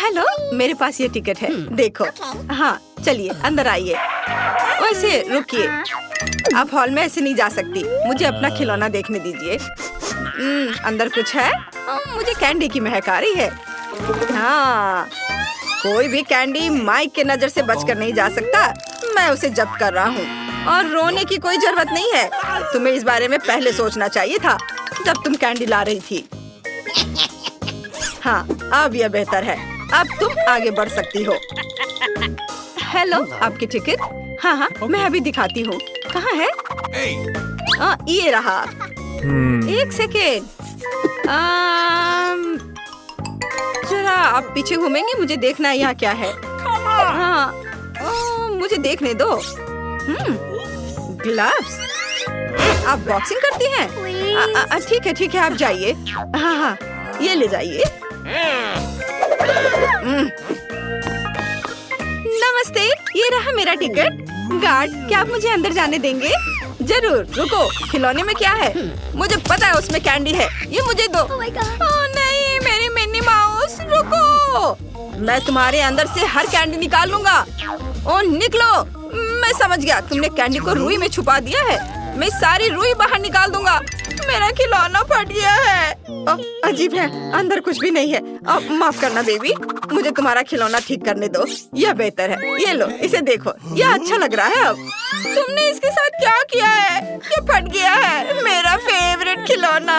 Hello, मेरे पास ये ticket है, देखो। हाँ चलिए अंदर आइए। वैसे रुकिए, आप हॉल में ऐसे नहीं जा सकती, मुझे अपना खिलौना देखने दीजिए। अंदर कुछ है? मुझे कैंडी की महक आ रही है। हाँ, कोई भी कैंडी माइक के नजर से बचकर नहीं जा सकता। मैं उसे जब्त कर रहा हूँ और रोने की कोई जरूरत नहीं है। तुम्हें इस बारे में पहले सोचना चाहिए था जब तुम कैंडी ला रही थी। हाँ, अब यह बेहतर है। अब तुम आगे बढ़ सकती हो। हेलो, आपकी टिकट? हाँ हाँ, मैं अभी दिखाती हूँ। कहाँ है? ये रहा। एक सेकेंड, जरा आप पीछे घूमेंगे, मुझे देखना है यहाँ क्या है। हाँ, मुझे देखने दो। ग्लव्स? आप बॉक्सिंग करती हैं? ठीक है, आप जाइए। हाँ हाँ, ये ले जाइए। नमस्ते, ये रहा मेरा टिकट। गार्ड, क्या आप मुझे अंदर जाने देंगे? जरूर। रुको, खिलौने में क्या है? मुझे पता है उसमें कैंडी है, ये मुझे दो। ओह नहीं, मेरी मिनी माउस, रुको। मैं तुम्हारे अंदर से हर कैंडी निकाल लूंगा। ओह निकलो। मैं समझ गया, तुमने कैंडी को रुई में छुपा दिया है। मैं सारी रुई बाहर निकाल दूंगा। मेरा खिलौना फट गया है। अजीब है, अंदर कुछ भी नहीं है। माफ करना बेबी, मुझे तुम्हारा खिलौना ठीक करने दो, यह बेहतर है। ये लो, इसे देखो, यह अच्छा लग रहा है। अब तुमने इसके साथ क्या किया है? ये फट गया है, मेरा फेवरेट खिलौना।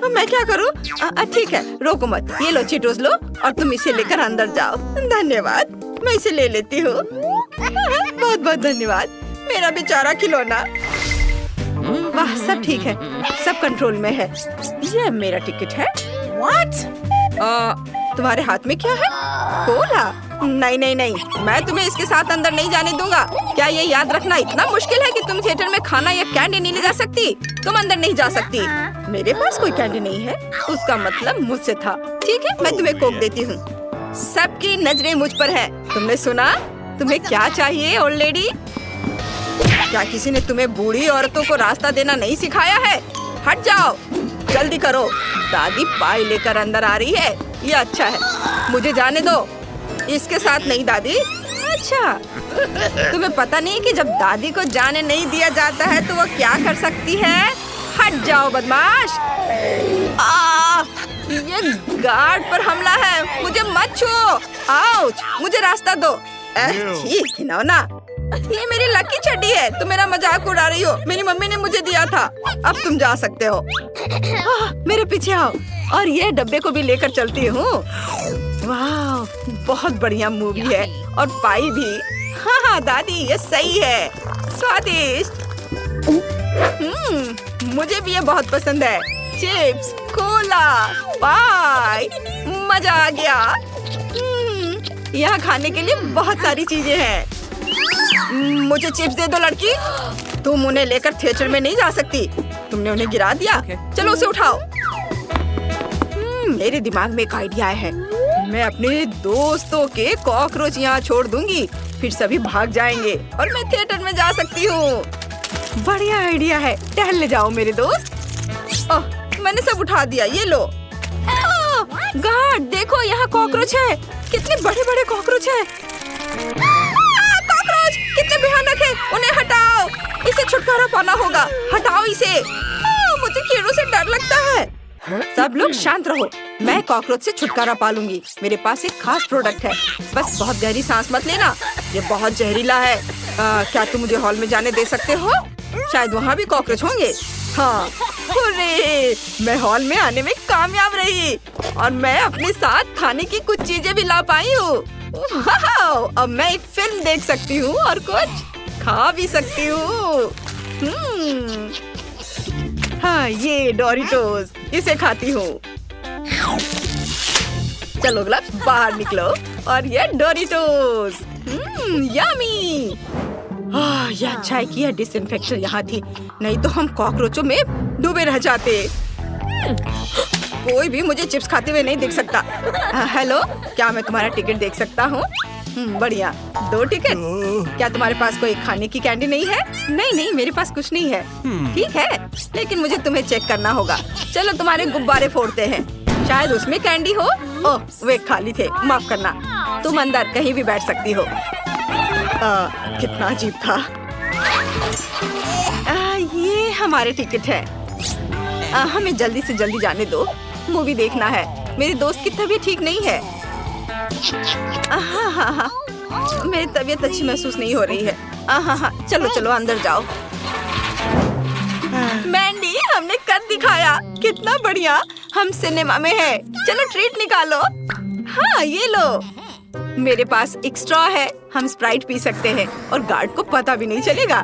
मैं क्या करूँ? ठीक है, रोको मत। ये लो चीटोस लो, और तुम इसे लेकर अंदर जाओ। धन्यवाद, मैं इसे ले लेती हूँ। बहुत बहुत धन्यवाद, मेरा बेचारा खिलौना। वाह, सब ठीक है, सब कंट्रोल में है। ये मेरा टिकट है। What? तुम्हारे हाथ में क्या है? कोला? नहीं, मैं तुम्हें इसके साथ अंदर नहीं जाने दूंगा। क्या ये याद रखना इतना मुश्किल है कि तुम थिएटर में खाना या कैंडी नहीं ले जा सकती? तुम अंदर नहीं जा सकती। मेरे पास कोई कैंडी नहीं है, उसका मतलब मुझसे था। ठीक है, मैं तुम्हें कोक देती हूँ। सबकी नजरें मुझ पर है। तुमने सुना? तुम्हें क्या चाहिए ओल्ड लेडी? क्या किसी ने तुम्हें बूढ़ी औरतों को रास्ता देना नहीं सिखाया है? हट जाओ, जल्दी करो। दादी पाई लेकर अंदर आ रही है। ये अच्छा है, मुझे जाने दो। इसके साथ नहीं दादी। अच्छा, तुम्हें पता नहीं कि जब दादी को जाने नहीं दिया जाता है तो वो क्या कर सकती है? हट जाओ बदमाश। ये गार्ड पर हमला है, मुझे मत छुओ। आउच, मुझे रास्ता दो। ठीक है ना, ये मेरी लकी चड्डी है। तुम मेरा मजाक उड़ा रही हो। मेरी मम्मी ने मुझे दिया था। अब तुम जा सकते हो। मेरे पीछे आओ, और ये डब्बे को भी लेकर चलती हूँ। वाह, बहुत बढ़िया मूवी है, और पाई भी। हाँ दादी, ये सही है, स्वादिष्ट। मुझे भी ये बहुत पसंद है। चिप्स, कोला, पाई, मजा आ गया। यहाँ खाने के लिए बहुत सारी चीजें हैं। मुझे चिप्स दे दो लड़की। तुम उन्हें लेकर थिएटर में नहीं जा सकती। तुमने उन्हें गिरा दिया। चलो उसे उठाओ। मेरे दिमाग में एक आइडिया है। मैं अपने दोस्तों के कॉकरोच यहाँ छोड़ दूंगी, फिर सभी भाग जाएंगे और मैं थिएटर में जा सकती हूँ। बढ़िया आइडिया है। टहलने जाओ मेरे दोस्त। ओह, मैंने सब उठा दिया, ये लो। गार्ड देखो, यहाँ कॉकरोच है। कितने बड़े बड़े कॉकरोच है। कॉकरोच कितने भयानक है, उन्हें हटाओ। इसे छुटकारा पाना होगा, हटाओ इसे। मुझे कीड़ों से डर लगता है। सब लोग शांत रहो, मैं कॉकरोच से छुटकारा पा लूंगी। मेरे पास एक खास प्रोडक्ट है। बस बहुत गहरी सांस मत लेना, ये बहुत जहरीला है। क्या तुम मुझे हॉल में जाने दे सकते हो? शायद वहाँ भी कॉकरोच होंगे। हाँ, हुर्रे! मैं हॉल में आने में कामयाब रही, और मैं अपने साथ खाने की कुछ चीजें भी ला पाई हूँ। अब मैं एक फिल्म देख सकती हूँ और कुछ खा भी सकती हूँ। हाँ, ये डोरिटोस, इसे खाती हूँ। चलो ग्लव्स, बाहर निकलो, और ये डोरिटोस। यम्मी। यह अच्छा है कि यह डिसइंफेक्शन यहाँ थी, नहीं तो हम कॉकरोचों में डूबे रह जाते। कोई भी मुझे चिप्स खाते हुए नहीं देख सकता। हेलो, क्या मैं तुम्हारा टिकट देख सकता हूँ? बढ़िया, 2 टिकट। क्या तुम्हारे पास कोई खाने की कैंडी नहीं है? नहीं, मेरे पास कुछ नहीं है। ठीक है, लेकिन मुझे तुम्हें चेक करना होगा। चलो तुम्हारे गुब्बारे फोड़ते हैं। शायद उसमें कैंडी हो। ओह, वे खाली थे, माफ करना। तुम अंदर कहीं भी बैठ सकती हो। कितना अजीब था। ये हमारे टिकट है। हमें जल्दी से जल्दी जाने दो, मूवी देखना है। मेरी दोस्त की तबीयत ठीक नहीं है। हाँ, मेरी तबीयत अच्छी महसूस नहीं हो रही है। हाँ, चलो चलो अंदर जाओ। मैंडी, हमने कर दिखाया, कितना बढ़िया। हम सिनेमा में है। चलो ट्रीट निकालो। हाँ, ये लो। मेरे पास एक स्ट्रॉ है, हम स्प्राइट पी सकते हैं और गार्ड को पता भी नहीं चलेगा।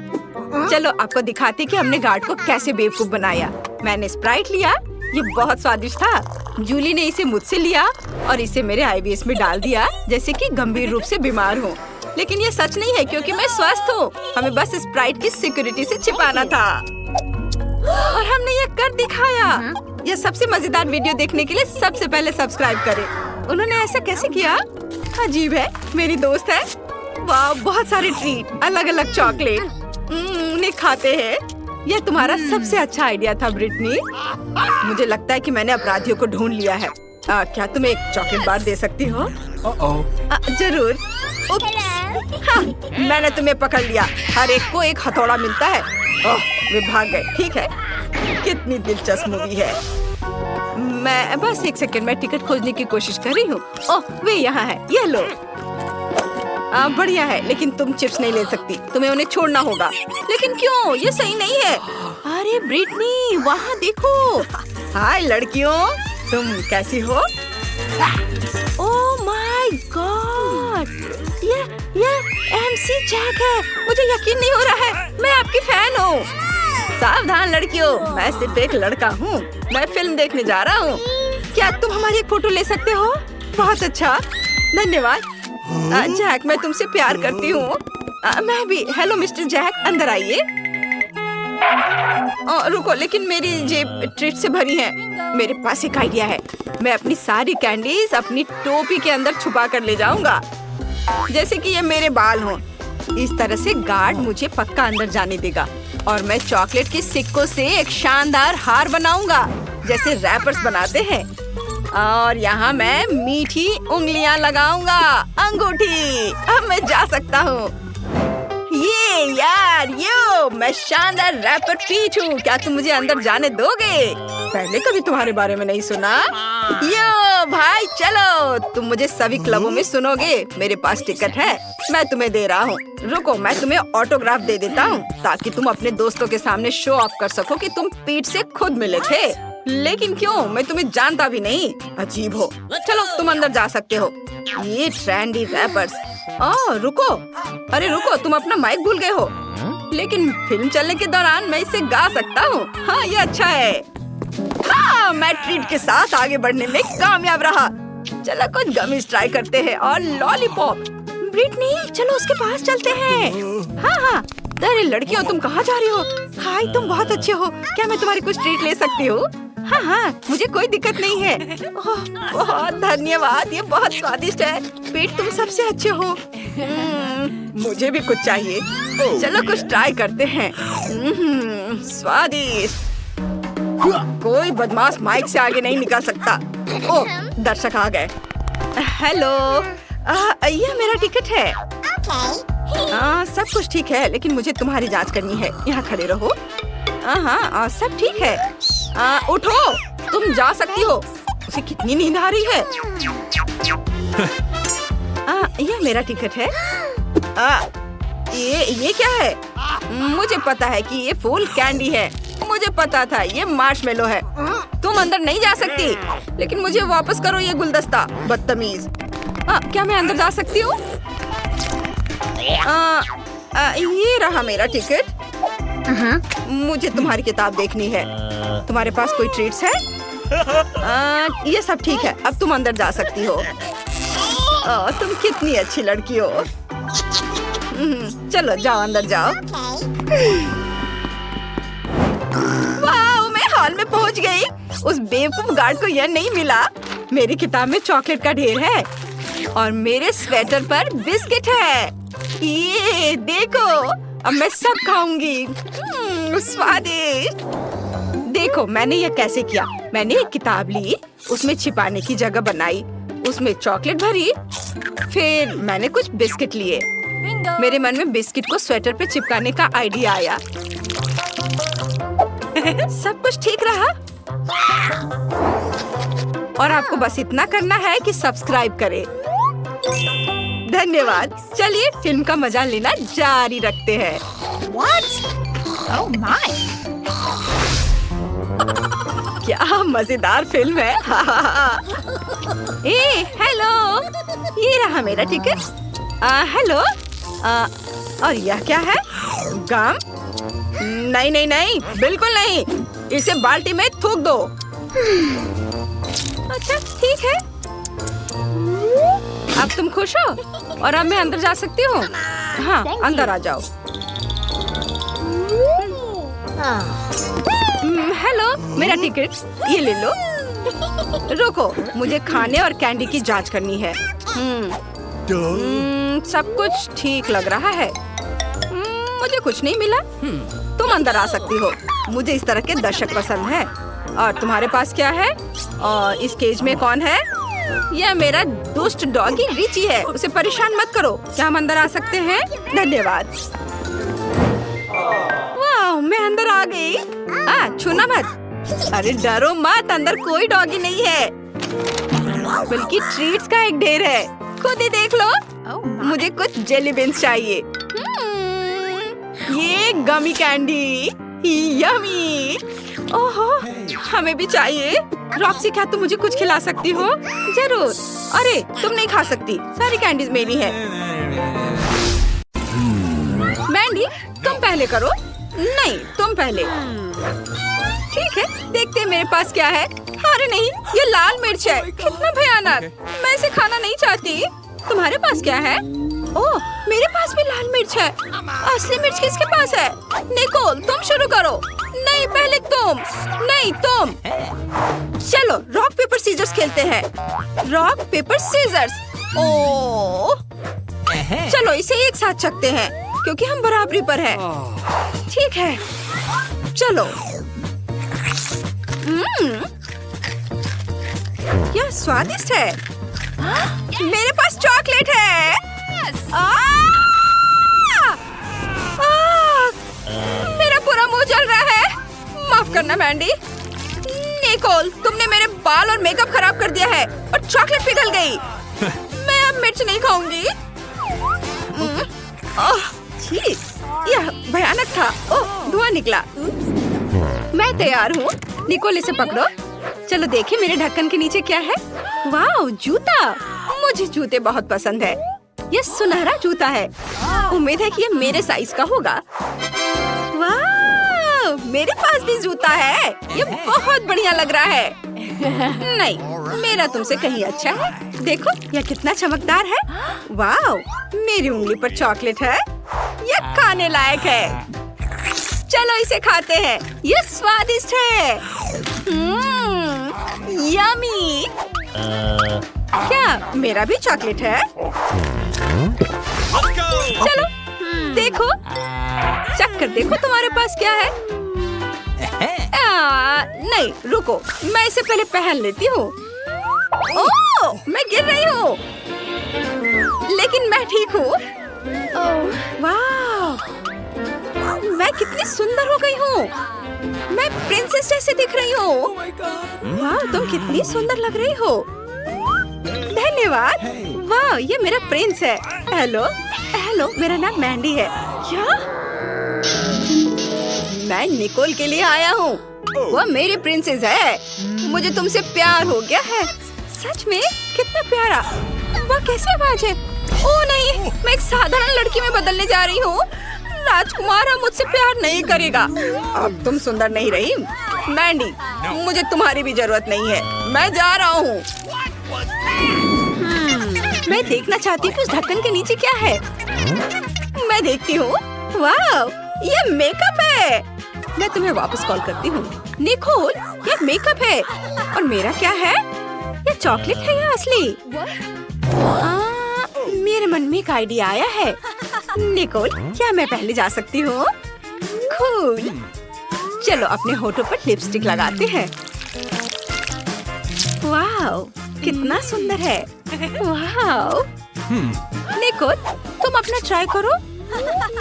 चलो आपको दिखाते कि हमने गार्ड को कैसे बेवकूफ बनाया। मैंने स्प्राइट लिया, ये बहुत स्वादिष्ट था। जूली ने इसे मुझसे लिया और इसे मेरे आईवीएस में डाल दिया, जैसे कि गंभीर रूप से बीमार हूँ। लेकिन ये सच नहीं है क्योंकि मैं स्वस्थ हूँ। हमें बस स्प्राइट की सिक्योरिटी से छिपाना था और हमने ये कर दिखाया। यह सबसे मजेदार वीडियो देखने के लिए सबसे पहले सब्सक्राइब करें। उन्होंने ऐसा कैसे किया? अजीब है। मेरी दोस्त है। वाह, बहुत सारे ट्रीट, अलग अलग चॉकलेट। उन्हें खाते हैं। यह तुम्हारा सबसे अच्छा आइडिया था ब्रिटनी। मुझे लगता है कि मैंने अपराधियों को ढूंढ लिया है। क्या तुम एक चॉकलेट बार दे सकती हो? जरूर। हाँ, मैंने तुम्हें पकड़ लिया। हर एक को एक हथौड़ा मिलता है। ओह, वे भाग गए। ठीक है, कितनी दिलचस्प मूवी है। मैं बस एक सेकंड में टिकट खोजने की कोशिश कर रही हूँ। ओह, वे यहाँ है, ये लो। बढ़िया है, लेकिन तुम चिप्स नहीं ले सकती, तुम्हें उन्हें छोड़ना होगा। लेकिन क्यों? ये सही नहीं है। अरे ब्रिटनी, वहाँ देखो। हाय लड़कियों, तुम कैसी हो? ओह माय गॉड, ये एमसी जैक है। मुझे यकीन नहीं हो रहा है, मैं आपकी फैन हूँ। सावधान लड़कियों, मैं सिर्फ एक लड़का हूँ। मैं फिल्म देखने जा रहा हूँ। क्या तुम हमारी एक फोटो ले सकते हो? बहुत अच्छा, धन्यवाद। जैक, मैं तुमसे प्यार करती हूँ। मैं भी। हेलो मिस्टर जैक, अंदर आइए। रुको, लेकिन मेरी जेब ट्रीट से भरी है। मेरे पास एक आइडिया है। मैं अपनी सारी कैंडीज अपनी टोपी के अंदर छुपा कर ले जाऊंगा, जैसे कि ये मेरे बाल हों। इस तरह से गार्ड मुझे पक्का अंदर जाने देगा और मैं चॉकलेट के सिक्कों से एक शानदार हार बनाऊंगा, जैसे रैपर्स बनाते हैं। और यहाँ मैं मीठी उंगलियां लगाऊंगा, अंगूठी। अब मैं जा सकता हूँ। ये यार, मैं शानदार रैपर पीच हूँ। क्या तुम मुझे अंदर जाने दोगे? पहले कभी तुम्हारे बारे में नहीं सुना। यो भाई, चलो, तुम मुझे सभी क्लबों में सुनोगे। मेरे पास टिकट है, मैं तुम्हें दे रहा हूँ। रुको, मैं तुम्हें ऑटोग्राफ दे देता हूँ ताकि तुम अपने दोस्तों के सामने शो ऑफ कर सको कि तुम पीठ से खुद मिले थे। लेकिन क्यों? मैं तुम्हें जानता भी नहीं। अजीब हो। चलो, तुम अंदर जा सकते हो। ये ट्रेंडी रैपर्स। रुको, अरे रुको, तुम अपना माइक भूल गए हो। लेकिन फिल्म चलने के दौरान मैं इसे गा सकता हूँ। हाँ, ये अच्छा है। हाँ, मैं ट्रीट के साथ आगे बढ़ने में कामयाब रहा। चलो कुछ गमीज ट्राई करते हैं और लॉलीपॉप। ब्रिटनी, चलो उसके पास चलते हैं। हाँ, अरे लड़कियों, तुम कहाँ जा रही हो? हाय, तुम बहुत अच्छे हो। क्या मैं तुम्हारी कुछ ट्रीट ले सकती हूँ? हाँ, मुझे कोई दिक्कत नहीं है। ओह, बहुत धन्यवाद, ये बहुत स्वादिष्ट है। पेट, तुम सबसे अच्छे हो। मुझे भी कुछ चाहिए। चलो कुछ ट्राई करते हैं। स्वादिष्ट। कोई बदमाश माइक से आगे नहीं निकल सकता। ओह, दर्शक आ गए। हेलो, यह मेरा टिकट है। सब कुछ ठीक है, लेकिन मुझे तुम्हारी जांच करनी है। यहाँ खड़े रहो। हाँ, सब ठीक है। उठो, तुम जा सकती हो। उसे कितनी नींद आ रही है। यह मेरा टिकट है। ये क्या है? मुझे पता है कि ये फूल कैंडी है। मुझे पता था ये मार्शमेलो है। तुम अंदर नहीं जा सकती। लेकिन मुझे वापस करो ये गुलदस्ता, बदतमीज। क्या मैं अंदर जा सकती हूँ? ये रहा मेरा टिकट। मुझे तुम्हारी किताब देखनी है। तुम्हारे पास कोई ट्रीट्स है? ये सब ठीक है, अब तुम अंदर जा सकती हो। तुम कितनी अच्छी लड़की हो। चलो जाओ, अंदर जाओ। वाह, मैं हॉल में पहुंच गई। उस बेवकूफ गार्ड को यह नहीं मिला। मेरी किताब में चॉकलेट का ढेर है और मेरे स्वेटर पर बिस्किट है। ये देखो, अब मैं सब खाऊंगी। स्वादिष्ट। देखो मैंने यह कैसे किया। मैंने एक किताब ली, उसमें छिपाने की जगह बनाई, उसमें चॉकलेट भरी, फिर मैंने कुछ बिस्किट लिए। मेरे मन में बिस्किट को स्वेटर पे चिपकाने का आइडिया आया। सब कुछ ठीक रहा। और आपको बस इतना करना है कि सब्सक्राइब करें। धन्यवाद। चलिए फिल्म का मजा लेना जारी रखते हैं। Oh my! क्या मजेदार फिल्म है। ए, हेलो, ये रहा मेरा टिकट। हेलो, और यह क्या है? गम? नहीं नहीं नहीं, बिल्कुल नहीं। इसे बाल्टी में थूक दो। अच्छा ठीक है। अब तुम खुश हो और अब मैं अंदर जा सकती हूँ? हाँ, अंदर आ जाओ। हेलो, मेरा टिकट, ये ले लो। रुको, मुझे खाने और कैंडी की जांच करनी है। सब कुछ ठीक लग रहा है। मुझे कुछ नहीं मिला। तुम अंदर आ सकती हो। मुझे इस तरह के दर्शक पसंद है। और तुम्हारे पास क्या है? और इस केज में कौन है? यह मेरा दुष्ट डॉगी रिची है। उसे परेशान मत करो। क्या हम अंदर आ सकते हैं? धन्यवाद। वाह, मैं अंदर आ गई। छूना मत। अरे डरो मत, अंदर कोई डॉगी नहीं है, बल्कि ट्रीट्स का एक ढेर है। खुद ही देख लो। मुझे कुछ जेली बीन्स चाहिए। ये गमी कैंडी, यम्मी। ओहो, हमें भी चाहिए। रॉक्सी, क्या तुम मुझे कुछ खिला सकती हो? जरूर। अरे तुम नहीं खा सकती, सारी कैंडीज मेरी है। मैंडी, तुम पहले करो। नहीं, तुम पहले। ठीक है, देखते हैं मेरे पास क्या है। अरे नहीं, ये लाल मिर्च है। कितना भयानक। मैं इसे खाना नहीं चाहती। तुम्हारे पास क्या है? ओह, मेरे पास भी लाल मिर्च है। असली मिर्च किसके पास है? निकोल, तुम शुरू करो। नहीं, पहले तुम। नहीं, तुम। चलो रॉक पेपर सीजर्स खेलते हैं। Rock paper seizures. ओह, चलो इसे एक साथ चखते हैं क्योंकि हम बराबरी पर हैं। ठीक है, चलो। यह स्वादिष्ट है। मेरे पास चॉकलेट है। मेरा पूरा मुंह जल रहा है। माफ करना मैंडी। निकोल, तुमने मेरे बाल और मेकअप खराब कर दिया है और चॉकलेट पिघल गई। मैं अब मिर्च नहीं खाऊंगी। छी, यह भयानक था। ओह, धुआं निकला। मैं तैयार हूँ। निकोल, इसे पकड़ो। चलो देखें मेरे ढक्कन के नीचे क्या है। वाह, जूता। मुझे जूते बहुत पसंद है। यह सुनहरा जूता है। उम्मीद है कि यह मेरे साइज का होगा। वाह, मेरे पास भी जूता है। यह बहुत बढ़िया लग रहा है। नहीं, मेरा तुमसे कहीं अच्छा है। देखो यह कितना चमकदार है। वाह, मेरी उंगली पर चॉकलेट है। यह खाने लायक है। चलो इसे खाते हैं। यह स्वादिष्ट है। यम्मी। क्या मेरा भी चॉकलेट है? चलो देखो, चख कर देखो तुम्हारे पास क्या है। नहीं, रुको, मैं इसे पहले पहन लेती हूँ। ओह, मैं गिर रही हूँ, लेकिन मैं ठीक हूँ। वाह, मैं कितनी सुंदर हो गई हूँ। मैं प्रिंसेस जैसे दिख रही हूँ। वाह, तुम कितनी सुंदर लग रही हो। धन्यवाद। वाह, ये मेरा प्रिंस है। हेलो हेलो, मेरा नाम मैंडी है। क्या? मैं निकोल के लिए आया हूँ। वह मेरी प्रिंसेस है। मुझे तुमसे प्यार हो गया है। सच में? कितना प्यारा। वह कैसी आवाज है? ओह नहीं, मैं एक साधारण लड़की में बदलने जा रही हूँ। राजकुमार अब मुझसे प्यार नहीं करेगा। अब तुम सुंदर नहीं रही मैंडी। मुझे तुम्हारी भी जरूरत नहीं है। मैं जा रहा हूँ। मैं देखना चाहती हूँ कि उस ढक्कन के नीचे क्या है। मैं देखती हूँ। वाह, ये मेकअप है। मैं तुम्हें वापस कॉल करती हूँ। निकोल, ये मेकअप है। और मेरा क्या है? ये चॉकलेट है या असली? मेरे मन में एक आइडिया आया है। निकोल, क्या मैं पहले जा सकती हूँ? कूल। चलो अपने होठों पर लिपस्टिक लगाते हैं। वाओ, कितना सुंदर है। वाओ। निको, तुम अपना ट्राई करो।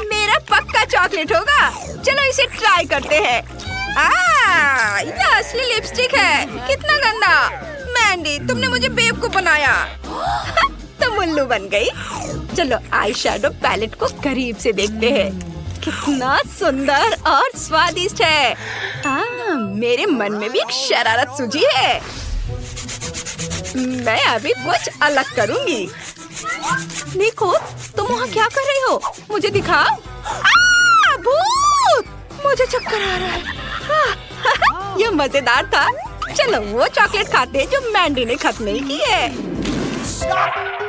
मेरा पक्का चॉकलेट होगा। चलो इसे ट्राई करते हैं। ये असली लिपस्टिक है। कितना गंदा। मैंडी, तुमने मुझे बेवकूफ बनाया। तुम उल्लू बन गई। चलो आई शैडो पैलेट को करीब से देखते हैं। कितना सुंदर और स्वादिष्ट है। मेरे मन में भी एक शरारत सूझी है। मैं अभी कुछ अलग करूंगी। निको, तुम वहाँ क्या कर रही हो? मुझे दिखाओ। भूत! मुझे चक्कर आ रहा है। ये मजेदार था। चलो वो चॉकलेट खाते हैं जो मैंडी ने खत्म नहीं की है।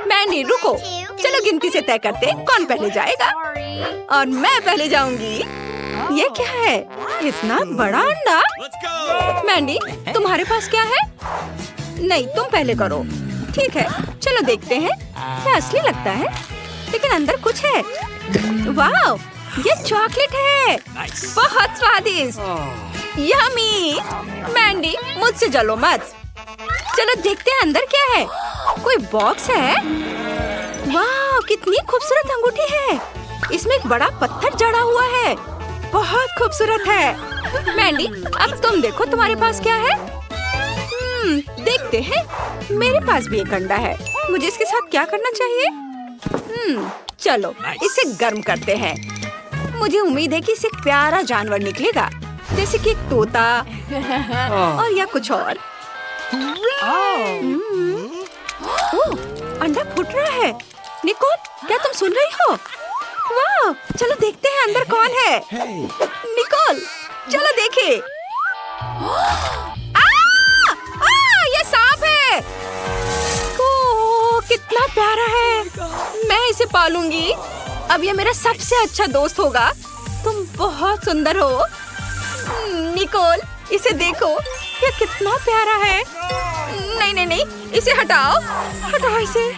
मैंडी रुको, चलो गिनती से तय करते हैं कौन पहले जाएगा। और मैं पहले जाऊंगी। ये क्या है? इतना बड़ा अंडा। मैंडी, तुम्हारे पास क्या है? नहीं, तुम पहले करो। ठीक है, चलो देखते हैं। क्या असली लगता है, लेकिन अंदर कुछ है। वाह, ये चॉकलेट है। बहुत स्वादिष्ट। यम्मी। मैंडी, मुझसे जलो मत। चलो देखते हैं अंदर क्या है। कोई बॉक्स है। वाह, कितनी खूबसूरत अंगूठी है। इसमें एक बड़ा पत्थर जड़ा हुआ है। बहुत खूबसूरत है। मैंडी, अब तुम देखो तुम्हारे पास क्या है। देखते हैं। मेरे पास भी एक अंडा है। मुझे इसके साथ क्या करना चाहिए? चलो इसे गर्म करते हैं। मुझे उम्मीद है कि इससे एक प्यारा जानवर निकलेगा, जैसे कि एक तोता और या कुछ और। अंडा फूट रहा है। निकोल, क्या तुम सुन रही हो? वाह, चलो देखते हैं अंदर कौन है। निकोल, चलो देखे। ये सांप है। ओह, कितना प्यारा है। मैं इसे पालूंगी। अब ये मेरा सबसे अच्छा दोस्त होगा। तुम बहुत सुंदर हो। निकोल, इसे देखो, ये कितना प्यारा है। नहीं नहीं नहीं, इसे हटाओ। हटाओ इसे।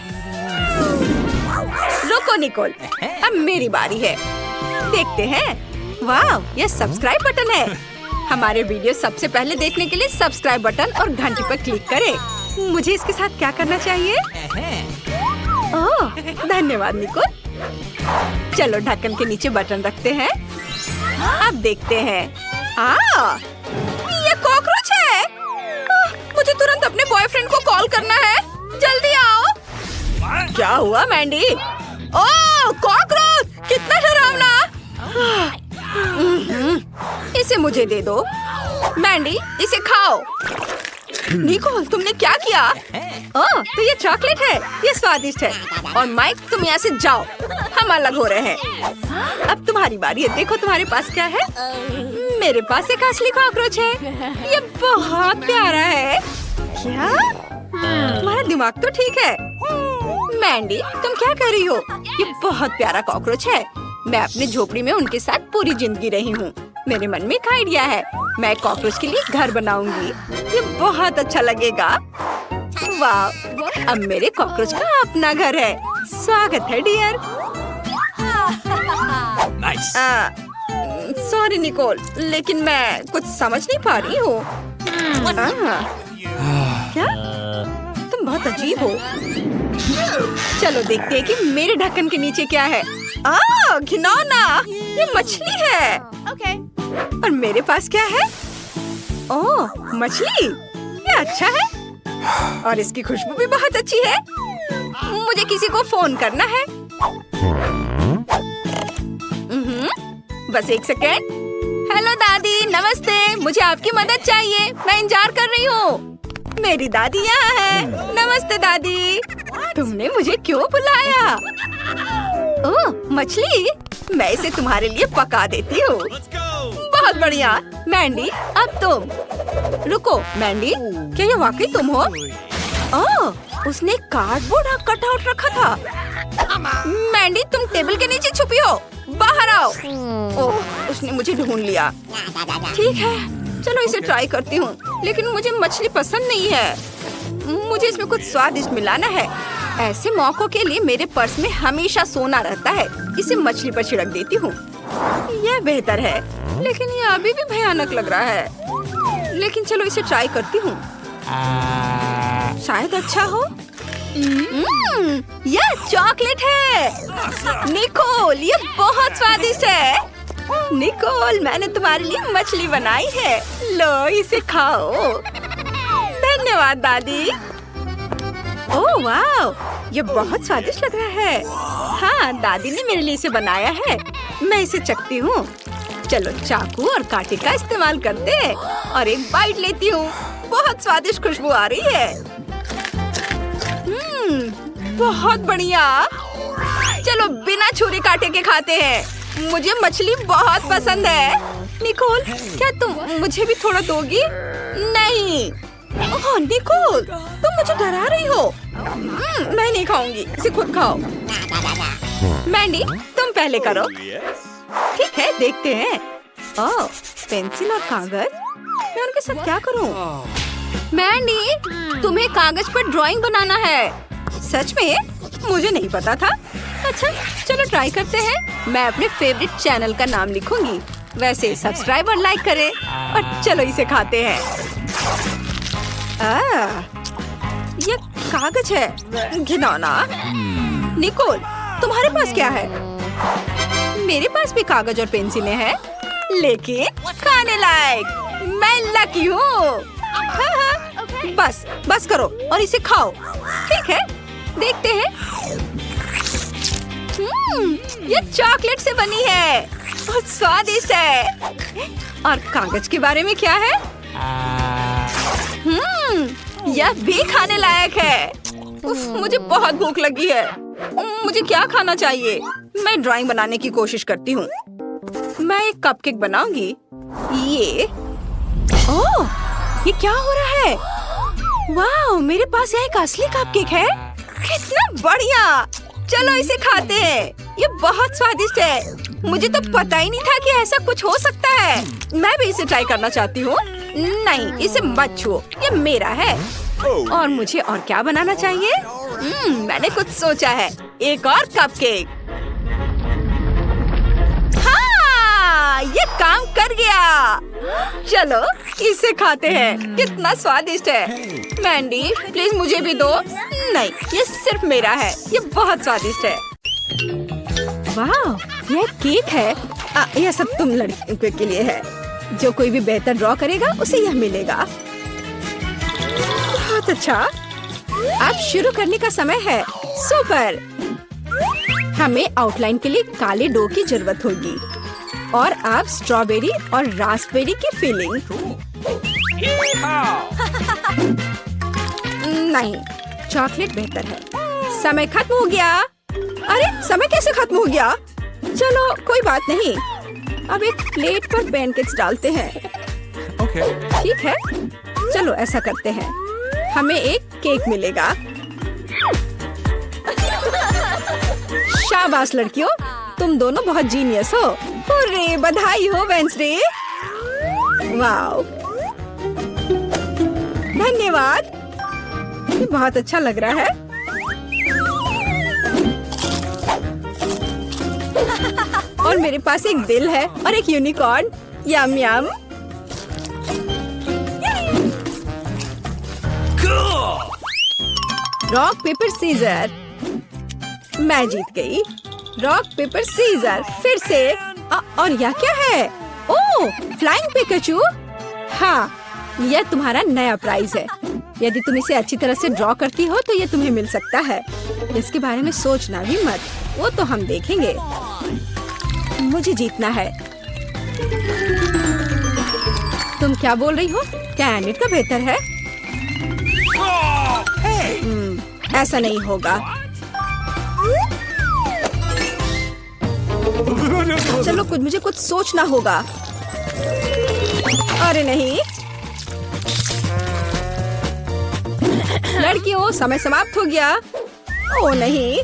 रुको निकोल, अब मेरी बारी है। देखते हैं। वाह, ये सब्सक्राइब बटन है। हमारे वीडियो सबसे पहले देखने के लिए सब्सक्राइब बटन और घंटी पर क्लिक करें। मुझे इसके साथ क्या करना चाहिए? ओह, धन्यवाद निकोल। चलो ढक्कन के नीचे बटन रखते हैं। अब देखते हैं। ये कॉकरोच है। मुझे तुरंत अपने बॉयफ्रेंड को कॉल करना है। जल्दी आओ। क्या हुआ मैंडी? ओह, कॉकरोच! कितना डरावना। इसे मुझे दे दो। मैंडी, इसे खाओ। निकोल, तुमने क्या किया? तो ये चॉकलेट है। ये स्वादिष्ट है। और माइक, तुम यहाँ से जाओ। हम अलग हो रहे हैं। अब तुम्हारी बारी है। देखो तुम्हारे पास क्या है। मेरे पास एक असली कॉकरोच है। ये बहुत प्यारा है। क्या? तुम्हारा दिमाग तो ठीक है। मैंडी, तुम क्या कर रही हो? ये बहुत प्यारा कॉकरोच है। मैं अपनी झोपड़ी में उनके साथ पूरी जिंदगी रही हूँ। मेरे मन में एक आइडिया है। मैं कॉकरोच के लिए घर बनाऊंगी। ये बहुत अच्छा लगेगा। वाह, अब मेरे कॉकरोच का अपना घर है। स्वागत है डियर। सॉरी निकोल, लेकिन मैं कुछ समझ नहीं पा रही हूँ। क्या? तुम बहुत अजीब हो। चलो देखते हैं कि मेरे ढक्कन के नीचे क्या है। घिनौना, ये मछली है। और मेरे पास क्या है? ओह, मछली। ये अच्छा है और इसकी खुशबू भी बहुत अच्छी है। मुझे किसी को फोन करना है। बस एक सेकेंड। हेलो दादी, नमस्ते। मुझे आपकी मदद चाहिए। मैं इंतजार कर रही हूँ। मेरी दादी यहाँ है। नमस्ते दादी। तुमने मुझे क्यों बुलाया? ओह, मछली। मैं इसे तुम्हारे लिए पका देती हूँ। बहुत बढ़िया। मैंडी, अब तुम। रुको मैंडी, क्या ये वाकई तुम हो? ओह, उसने कार्डबोर्ड कटआउट रखा था। मैंडी, तुम टेबल के नीचे छुपी हो। बाहर आओ। ओह, उसने मुझे ढूंढ लिया। ठीक है, चलो इसे ट्राई करती हूँ। लेकिन मुझे मछली पसंद नहीं है। मुझे इसमें कुछ स्वादिष्ट मिलाना है। ऐसे मौकों के लिए मेरे पर्स में हमेशा सोना रहता है। इसे मछली पर छिड़क देती हूँ। यह बेहतर है। लेकिन ये अभी भी भयानक लग रहा है। लेकिन चलो इसे ट्राई करती हूँ, शायद अच्छा हो। यह चॉकलेट है। निकोल, ये बहुत स्वादिष्ट है। निकोल, मैंने तुम्हारे लिए मछली बनाई है, लो इसे खाओ। धन्यवाद दादी। ओह वाह, ये बहुत स्वादिष्ट लग रहा है। हाँ, दादी ने मेरे लिए इसे बनाया है। मैं इसे चखती हूँ। चलो चाकू और कांटे का इस्तेमाल करते हैं और एक बाइट लेती हूँ। बहुत स्वादिष्ट खुशबू आ रही है। बहुत बढ़िया। चलो बिना छुरी कांटे के खाते हैं। मुझे मछली बहुत पसंद है। निकोल, क्या तुम मुझे भी थोड़ा दोगी? नहीं। ओह निकोल, तुम मुझे डरा रही हो। मैं नहीं खाऊंगी, इसे खुद खाओ। मैंडी, तुम पहले करो। ठीक है, देखते हैं। ओह, पेंसिल और कागज। मैं उनके साथ क्या करूं? मैंडी, तुम्हें कागज पर ड्राइंग बनाना है। सच में? मुझे नहीं पता था। अच्छा, चलो ट्राई करते हैं। मैं अपने फेवरेट चैनल का नाम लिखूंगी। वैसे सब्सक्राइब और लाइक करें। और चलो इसे खाते हैं। ये कागज है, घिनौना। निकोल, तुम्हारे पास क्या है? मेरे पास भी कागज और पेंसिलें हैं, लेकिन खाने लायक। मैं लकी हूँ। बस करो और इसे खाओ। ठीक है, देखते हैं। ये चॉकलेट से बनी है, बहुत स्वादिष्ट है। और कागज के बारे में क्या है? यह भी खाने लायक है। उफ, मुझे बहुत भूख लगी है। मुझे क्या खाना चाहिए? मैं ड्राइंग बनाने की कोशिश करती हूँ। मैं एक कपकेक बनाऊंगी। ओह, ये क्या हो रहा है? वाह, मेरे पास एक असली कपकेक है। कितना बढ़िया। चलो इसे खाते हैं। ये बहुत स्वादिष्ट है। मुझे तो पता ही नहीं था कि ऐसा कुछ हो सकता है। मैं भी इसे ट्राई करना चाहती हूँ। नहीं, इसे मत छुओ, ये मेरा है। और मुझे और क्या बनाना चाहिए? मैंने कुछ सोचा है। एक और कपकेक। हाँ, ये काम कर गया। चलो इसे खाते हैं। कितना स्वादिष्ट है। मैंडी, प्लीज मुझे भी दो। नहीं, ये सिर्फ मेरा है। ये बहुत स्वादिष्ट है। वाह, यह केक है। यह सब तुम लड़कियों के लिए है। जो कोई भी बेहतर ड्रॉ करेगा उसे यह मिलेगा। बहुत अच्छा। अब शुरू करने का समय है। सुपर। हमें आउटलाइन के लिए काले डो की जरूरत होगी और अब स्ट्रॉबेरी और रास्पबेरी की फिलिंग। नहीं, चॉकलेट बेहतर है। समय खत्म हो गया। अरे, समय कैसे खत्म हो गया? चलो कोई बात नहीं। अब एक प्लेट पर पैनकेक्स डालते हैं। ठीक है, चलो ऐसा करते हैं। हमें एक केक मिलेगा। शाबाश लड़कियों, तुम दोनों बहुत जीनियस हो। हुर्रे, बधाई हो वेंसडे। वाओ, धन्यवाद। ये बहुत अच्छा लग रहा है। और मेरे पास एक दिल है और एक unicorn. Yum yum. Rock paper scissor. मैं जीत गई। Rock paper scissor. फिर से। और यह क्या है? Oh, flying Pikachu. हाँ, यह तुम्हारा नया प्राइज है। यदि तुम इसे अच्छी तरह से ड्रॉ करती हो तो यह तुम्हें मिल सकता है। इसके बारे में सोचना भी मत, वो तो हम देखेंगे। मुझे जीतना है। तुम क्या बोल रही हो? क्या एनिट का बेहतर है? ऐसा नहीं होगा। चलो मुझे कुछ सोचना होगा। अरे नहीं, लड़कियों, समय समाप्त हो गया। ओ नहीं,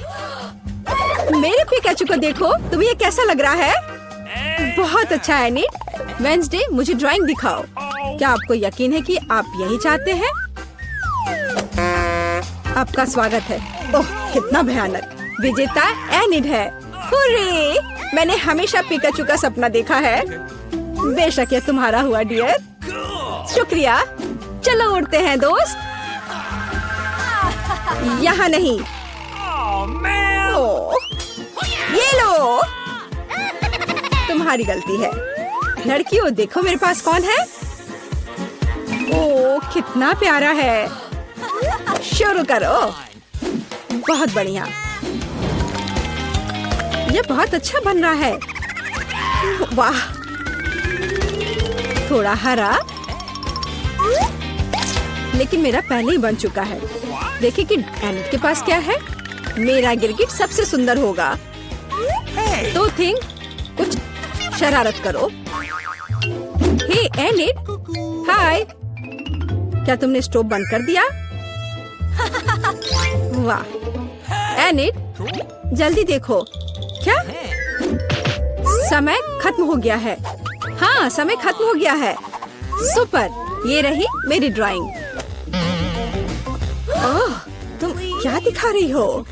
मेरे पिकाचू को देखो। तुम्हें ये कैसा लग रहा है? बहुत अच्छा है एनिट। वेंसडे, मुझे ड्राइंग दिखाओ। क्या आपको यकीन है कि आप यही चाहते हैं? आपका स्वागत है। ओह, कितना भयानक। विजेता एनिट है। हुर्रे! मैंने हमेशा पिकाचू का सपना देखा है। बेशक ये तुम्हारा हुआ डियर। शुक्रिया। चलो उड़ते हैं दोस्त। यहाँ नहीं। ओह, ये लो। तुम्हारी गलती है। लड़कियों देखो मेरे पास कौन है। ओह कितना प्यारा है। शुरू करो। बहुत बढ़िया। ये बहुत अच्छा बन रहा है। वाह। थोड़ा हरा, लेकिन मेरा पहले ही बन चुका है। देखिए कि एनिट के पास क्या है। मेरा गिरगिट सबसे सुंदर होगा। तो थिंक कुछ शरारत करो। हे एनिट, हाय। क्या तुमने स्टोव बंद कर दिया? वाह। एनिट जल्दी देखो। क्या समय खत्म हो गया है? हाँ समय खत्म हो गया है। सुपर। ये रही मेरी ड्राइंग। ओह तुम क्या दिखा रही हो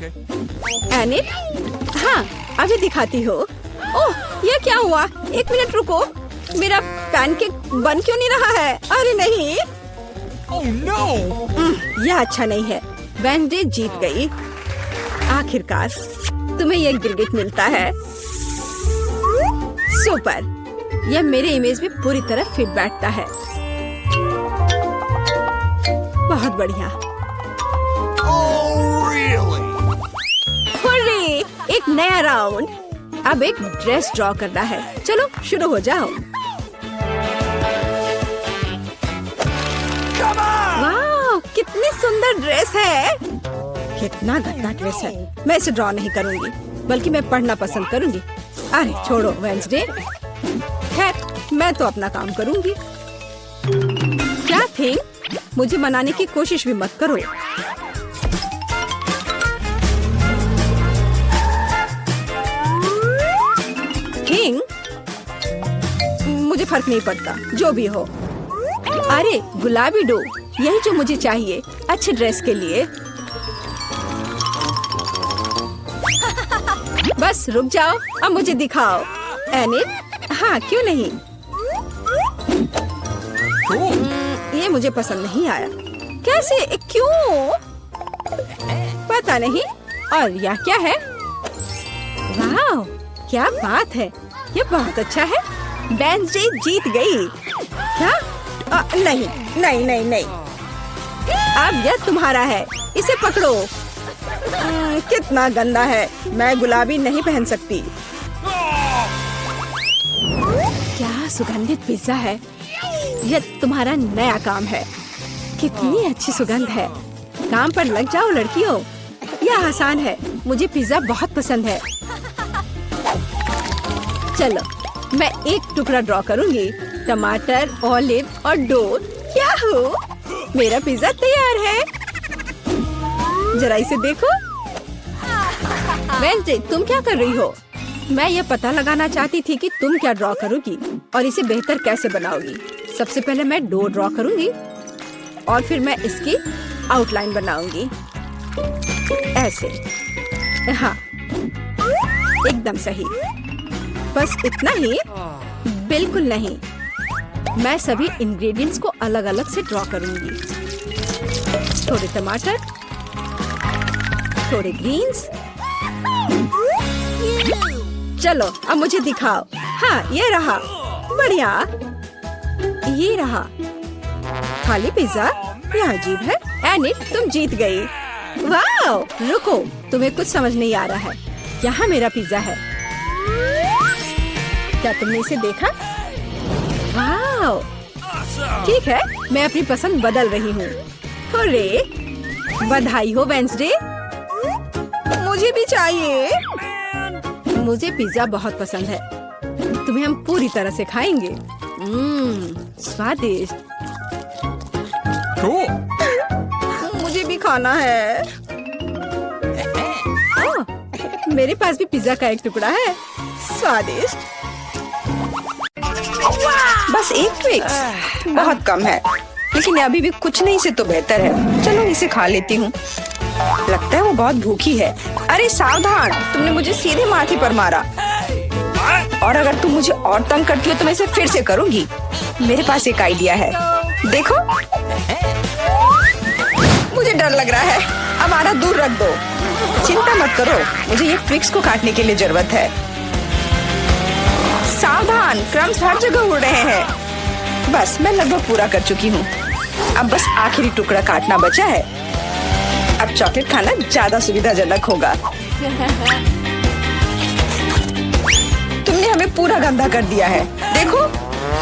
एनिट? हाँ अभी दिखाती हो। ओह ये क्या हुआ? एक मिनट रुको। मेरा पैनकेक बन क्यों नहीं रहा है? अरे नहीं। Oh no! यह अच्छा नहीं है। वेंसडे जीत गई। आखिरकार तुम्हें यह गिरगिट मिलता है। सुपर। यह मेरे इमेज में पूरी तरह फिट बैठता है। बहुत बढ़िया। Oh really? हुर्रे! एक नया राउंड। अब एक ड्रेस ड्रॉ करना है। चलो शुरू हो जाओ। वाह कितनी सुंदर ड्रेस है। कितना गंदा ड्रेस है। मैं इसे ड्रॉ नहीं करूंगी, बल्कि मैं पढ़ना पसंद करूंगी। अरे छोड़ो वेंसडे। खैर मैं तो अपना काम करूंगी। क्या थिंग? मुझे मनाने की कोशिश भी मत करो। थिंग मुझे फर्क नहीं पड़ता जो भी हो। अरे गुलाबी डो, यही जो मुझे चाहिए अच्छे ड्रेस के लिए। बस रुक जाओ, अब मुझे दिखाओ एनिट। हाँ क्यों नहीं। ये मुझे पसंद नहीं आया। कैसे? क्यों? पता नहीं। और यह क्या है? वाह क्या बात है। ये बहुत अच्छा है। वेंसडे जीत गई। क्या? नहीं नहीं नहीं नहीं। अब यह तुम्हारा है। इसे पकड़ो। कितना गंदा है। मैं गुलाबी नहीं पहन सकती। क्या सुगंधित पिज्जा है। यह तुम्हारा नया काम है। कितनी अच्छी सुगंध है। काम पर लग जाओ लड़कियों। यह आसान है। मुझे पिज्जा बहुत पसंद है। चलो मैं एक टुकड़ा ड्रॉ करूंगी। टमाटर, ऑलिव और डो। क्या हो? मेरा पिज्जा तैयार है। जरा इसे देखो। वेंसडे तुम क्या कर रही हो? मैं यह पता लगाना चाहती थी कि तुम क्या ड्रॉ करोगी और इसे बेहतर कैसे बनाओगी। सबसे पहले मैं डो ड्रॉ करूंगी और फिर मैं इसकी आउटलाइन बनाऊंगी। ऐसे। हाँ एकदम सही। बस इतना ही? बिल्कुल नहीं। मैं सभी इंग्रेडिएंट्स को अलग अलग से ड्रॉ करूंगी। थोड़े टमाटर, थोड़े ग्रीन्स। चलो अब मुझे दिखाओ। हाँ ये रहा। बढ़िया। ये रहा खाली पिज्जा। यह अजीब है। एनिट तुम जीत गई। वाह रुको, तुम्हें कुछ समझ नहीं आ रहा है। यहाँ मेरा पिज्जा है। क्या तुमने इसे देखा? वाह ठीक है, मैं अपनी पसंद बदल रही हूँ। हुर्रे! बधाई हो वेंसडे। मुझे भी चाहिए। मुझे पिज्जा बहुत पसंद है। तुम्हें हम पूरी तरह से खाएंगे। स्वादिष्ट। मुझे भी खाना है। मेरे पास भी पिज्जा का एक टुकड़ा है। स्वादिष्ट। बस एक ट्विक्स बहुत कम है, लेकिन अभी भी कुछ नहीं से तो बेहतर है। चलो इसे खा लेती हूँ। लगता है वो बहुत भूखी है। अरे सावधान, तुमने मुझे सीधे माथे पर मारा। और अगर तुम मुझे और तंग करती हो तो मैं इसे फिर से करूंगी। मेरे पास एक आइडिया है, देखो। मुझे डर लग रहा है, अब आना दूर रख दो। चिंता मत करो, मुझे ये ट्विक्स को काटने के लिए जरूरत है। सावधान, क्रम्स हर जगह उड़ रहे हैं। बस मैं लगभग पूरा कर चुकी हूँ। अब बस आखिरी टुकड़ा काटना बचा है। अब चॉकलेट खाना ज्यादा सुविधाजनक होगा। तुमने हमें पूरा गंदा कर दिया है, देखो।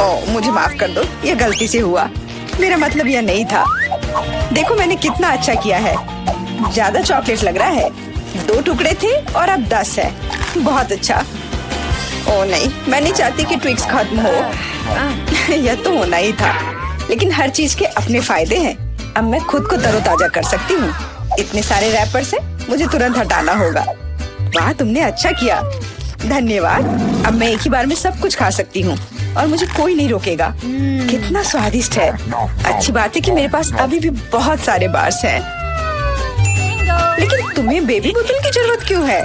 ओह, मुझे माफ कर दो, ये गलती से हुआ। मेरा मतलब यह नहीं था। देखो मैंने कितना अच्छा किया है। ज्यादा चॉकलेट लग रहा है। 2 टुकड़े थे और अब 10 है। बहुत अच्छा। ओह नहीं, मैं नहीं चाहती कि ट्विक्स खत्म हो। यह तो होना ही था, लेकिन हर चीज के अपने फायदे हैं। अब मैं खुद को तरोताजा कर सकती हूँ। इतने सारे रैपर से मुझे तुरंत हटाना होगा। वाह, तुमने अच्छा किया, धन्यवाद। अब मैं एक ही बार में सब कुछ खा सकती हूँ और मुझे कोई नहीं रोकेगा। कितना स्वादिष्ट है। अच्छी बात है कि मेरे पास अभी भी बहुत सारे बार्स हैं। लेकिन तुम्हें बेबी बोतल की जरूरत क्यों है?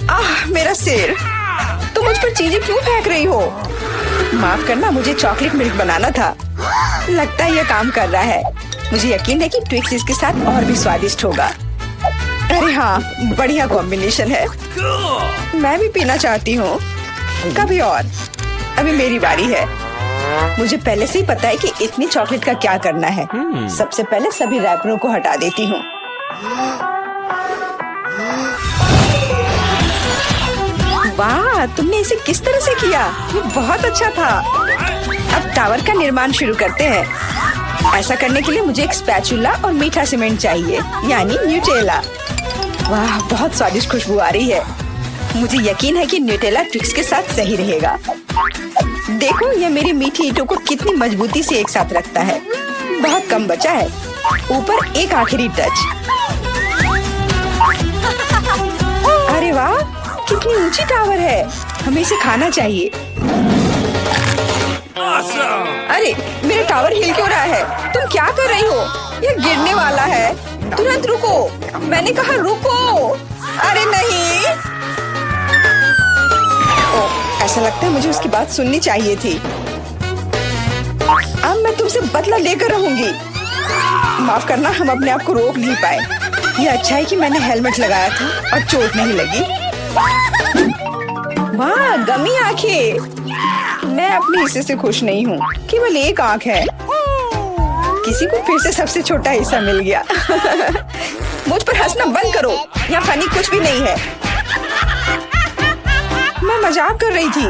आह, मेरा सिर। तुम मुझ पर चीजें क्यों फेंक रही हो? माफ करना, मुझे चॉकलेट मिल्क बनाना था। लगता है यह काम कर रहा है। मुझे यकीन है कि ट्विक्स इसके साथ और भी स्वादिष्ट होगा। अरे हाँ, बढ़िया कॉम्बिनेशन है। मैं भी पीना चाहती हूँ, कभी और। अभी मेरी बारी है। मुझे पहले से ही पता है कि इतनी चॉकलेट का क्या करना है। सबसे पहले सभी रैपरों को हटा देती हूँ। वाह, तुमने इसे किस तरह से किया? ये बहुत अच्छा था। अब टावर का निर्माण शुरू करते हैं। ऐसा करने के लिए मुझे एक स्पैचुला और मीठा सीमेंट चाहिए, यानी न्यूटेला। वाह, बहुत स्वादिष्ट खुशबू आ रही है। मुझे यकीन है कि न्यूटेला ट्विक्स के साथ सही रहेगा। देखो, यह मेरी मीठी ईंटों को कितनी मजबूती से एक साथ रखता है। बहुत कम बचा है। ऊपर एक आखिरी टच। अरे वाह, कितनी ऊंची टावर है। हमें इसे खाना चाहिए। अरे, मेरा टावर हिल क्यों रहा है? तुम क्या कर रही हो? यह गिरने वाला है। तुरंत रुको, मैंने कहा रुको। अरे नहीं। ओह, ऐसा लगता है मुझे उसकी बात सुननी चाहिए थी। अब मैं तुमसे बदला लेकर रहूंगी। माफ करना, हम अपने आप को रोक नहीं पाए। यह अच्छा है कि मैंने हेलमेट लगाया था और चोट नहीं लगी। वाह, गमी आंखें। मैं अपने हिस्से से खुश नहीं हूँ। केवल एक आंख है। किसी को फिर से सबसे छोटा हिस्सा मिल गया। मुझ पर हंसना बंद करो। यहाँ फनी कुछ भी नहीं है। मैं मजाक कर रही थी।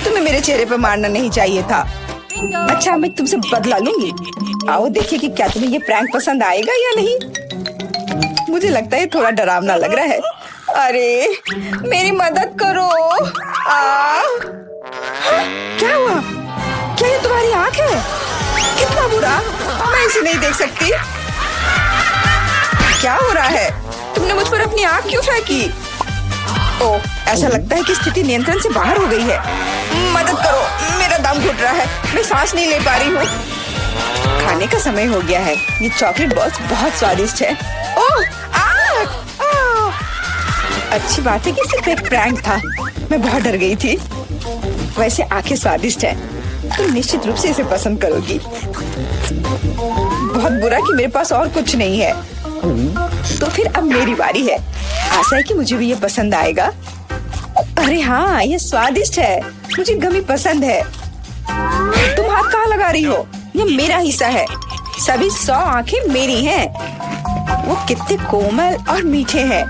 तुम्हें मेरे चेहरे पर मारना नहीं चाहिए था। अच्छा, मैं तुमसे बदला लूंगी। आओ देखिए कि क्या तुम्हें ये प्रैंक पसंद आएगा या नहीं। मुझे लगता है थोड़ा डरावना लग रहा है। अरे, मेरी मदद करो। क्या हुआ? क्या ये तुम्हारी आंख है? कितना बुरा। मैं इसे नहीं देख सकती। क्या हो रहा है? तुमने मुझ पर अपनी आंख क्यों फेंकी? ओह, ऐसा लगता है कि स्थिति नियंत्रण से बाहर हो गई है। मदद करो, मेरा दम घुट रहा है। मैं सांस नहीं ले पा रही हूँ। खाने का समय हो गया है। ये चॉकलेट बॉल्स बहुत स्वादिष्ट है। ओह, अच्छी बात है कि सिर्फ एक प्रैंक था। मैं बहुत डर गई थी। वैसे आंखें स्वादिष्ट है। तुम निश्चित रूप से इसे पसंद करोगी। बहुत बुरा कि मेरे पास और कुछ नहीं है। तो फिर अब मेरी बारी है। आशा है कि मुझे भी ये पसंद आएगा। अरे हाँ, ये स्वादिष्ट है। मुझे गमी पसंद है। तुम हाथ कहाँ लगा रही हो? ये मेरा हिस्सा है। सभी 100 आंखें मेरी हैं। वो कितने कोमल और मीठे हैं।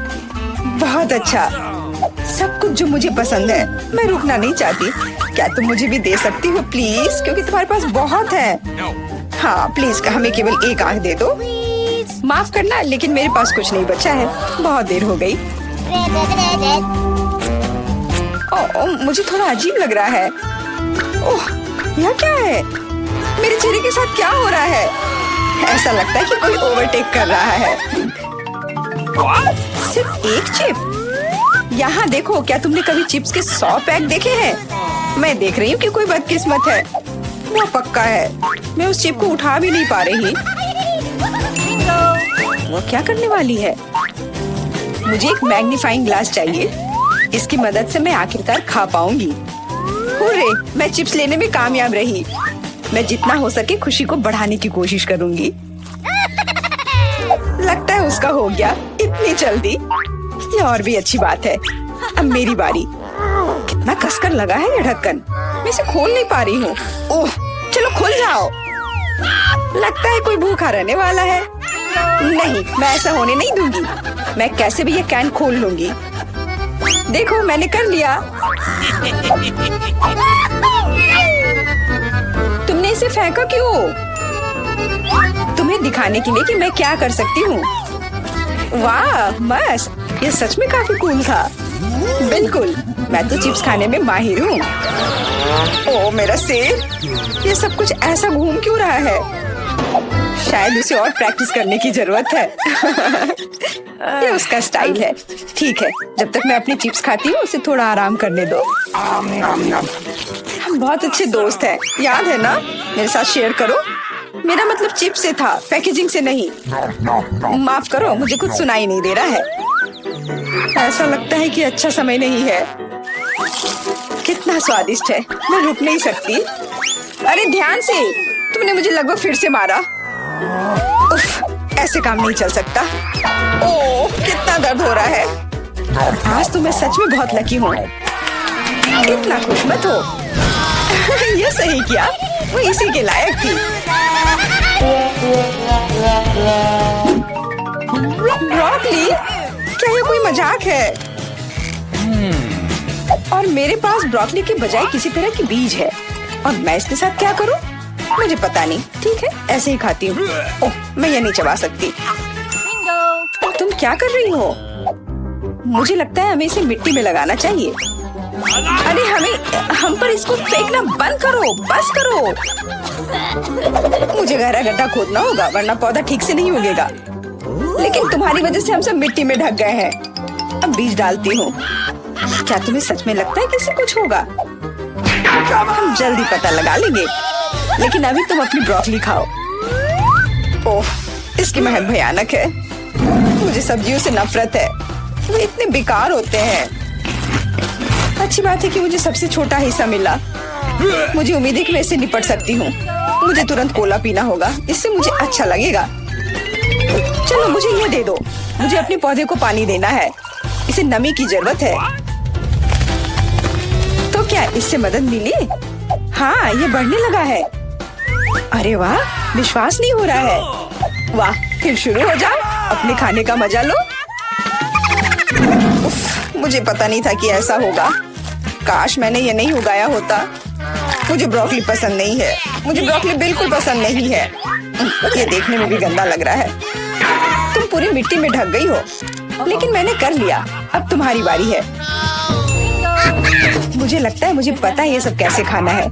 बहुत अच्छा, सब कुछ जो मुझे पसंद है। मैं रुकना नहीं चाहती। क्या तुम मुझे भी दे सकती हो प्लीज? क्योंकि तुम्हारे पास बहुत है। हाँ प्लीज, हमें केवल एक आंख दे दो। माफ करना, लेकिन मेरे पास कुछ नहीं बचा है। बहुत देर हो गई। मुझे थोड़ा अजीब लग रहा है। ओह, यह क्या है? मेरे चेहरे के साथ क्या हो रहा है? ऐसा लगता है कि कोई ओवरटेक कर रहा है। सिर्फ एक चिप? यहाँ देखो, क्या तुमने कभी चिप्स के 100 पैक देखे हैं? मैं देख रही हूँ कि कोई बदकिस्मत है। वो पक्का है। मैं उस चिप को उठा भी नहीं पा रही। वो क्या करने वाली है? मुझे एक मैग्नीफाइंग ग्लास चाहिए। इसकी मदद से मैं आखिरकार खा पाऊंगी। हुर्रे, मैं चिप्स लेने में कामयाब रही। मैं जितना हो सके खुशी को बढ़ाने की कोशिश करूंगी। लगता है उसका हो गया इतनी जल्दी। ये और भी अच्छी बात है। अब मेरी बारी। कितना कसकर लगा है ये ढक्कन, मैं इसे खोल नहीं पा रही हूँ। ओह, चलो खुल जाओ। लगता है कोई भूखा रहने वाला है। नहीं, मैं ऐसा होने नहीं दूंगी। मैं कैसे भी ये कैन खोल लूंगी। देखो, मैंने कर लिया। तुमने इसे फेंका क्यों? तुम्हें दिखाने के लिए कि मैं क्या कर सकती हूँ। वाह, मस्त। ये सच में काफी कूल था। बिल्कुल, मैं तो चिप्स खाने में माहिर हूँ। ओह, मेरा सिर। ये सब कुछ ऐसा घूम क्यों रहा है? शायद उसे और प्रैक्टिस करने की जरूरत है। ये उसका स्टाइल है। ठीक है, जब तक मैं अपनी चिप्स खाती हूँ उसे थोड़ा आराम करने दो। हम बहुत अच्छे दोस्त हैं, याद है ना? मेरे साथ शेयर करो। मेरा मतलब चिप्स से था, पैकेजिंग से नहीं। माफ करो, मुझे कुछ सुनाई नहीं दे रहा है। ऐसा लगता है कि अच्छा समय नहीं है। कितना स्वादिष्ट है, मैं रुक नहीं सकती। अरे ध्यान से, तुमने मुझे लगभग फिर से मारा। उफ, ऐसे काम नहीं चल सकता। ओह, कितना दर्द हो रहा है। आज तो मैं सच में बहुत लकी हूँ। इतना खुश मत हो। ये सही किया, वो इसी के लायक थी। ब्रोकली, क्या ये कोई मजाक है? और मेरे पास ब्रोकली के बजाय किसी तरह की बीज है, और मैं इसके साथ क्या करूं? मुझे पता नहीं। ठीक है, ऐसे ही खाती हूँ। ओह, मैं ये नहीं चबा सकती। तुम क्या कर रही हो? मुझे लगता है हमें इसे मिट्टी में लगाना चाहिए। अरे हम पर इसको फेंकना बंद करो, बस करो। मुझे गहरा गड्ढा खोदना होगा, वरना पौधा ठीक से नहीं उगेगा। लेकिन तुम्हारी वजह से हम सब मिट्टी में ढक गए हैं। अब बीज डालती हूँ। क्या तुम्हें सच में लगता है कि इससे कुछ होगा? हम जल्दी पता लगा लेंगे। लेकिन अभी तुम अपनी ब्रोकली खाओ। ओह, इसकी महक भयानक है। मुझे सब्जियों से नफरत है, वो इतने बेकार होते हैं। अच्छी बात है कि मुझे सबसे छोटा हिस्सा मिला। मुझे उम्मीद है कि मैं इससे निपट सकती हूँ। मुझे तुरंत कोला पीना होगा, इससे मुझे अच्छा लगेगा। चलो, मुझे ये दे दो। मुझे अपने पौधे को पानी देना है, इसे नमी की जरूरत है। तो क्या इससे मदद मिली? हाँ, ये बढ़ने लगा है। अरे वाह, विश्वास नहीं हो रहा है। वाह, फिर शुरू हो जाओ, अपने खाने का मजा लो। उफ, मुझे पता नहीं था कि ऐसा होगा। काश मैंने ये नहीं उगाया होता। मुझे ब्रोकली पसंद नहीं है। मुझे ब्रोकली बिल्कुल पसंद नहीं है। ये देखने में भी गंदा लग रहा है। तुम पूरी मिट्टी में ढक गई हो, लेकिन मैंने कर लिया। अब तुम्हारी बारी है। मुझे लगता है मुझे पता है ये सब कैसे खाना है।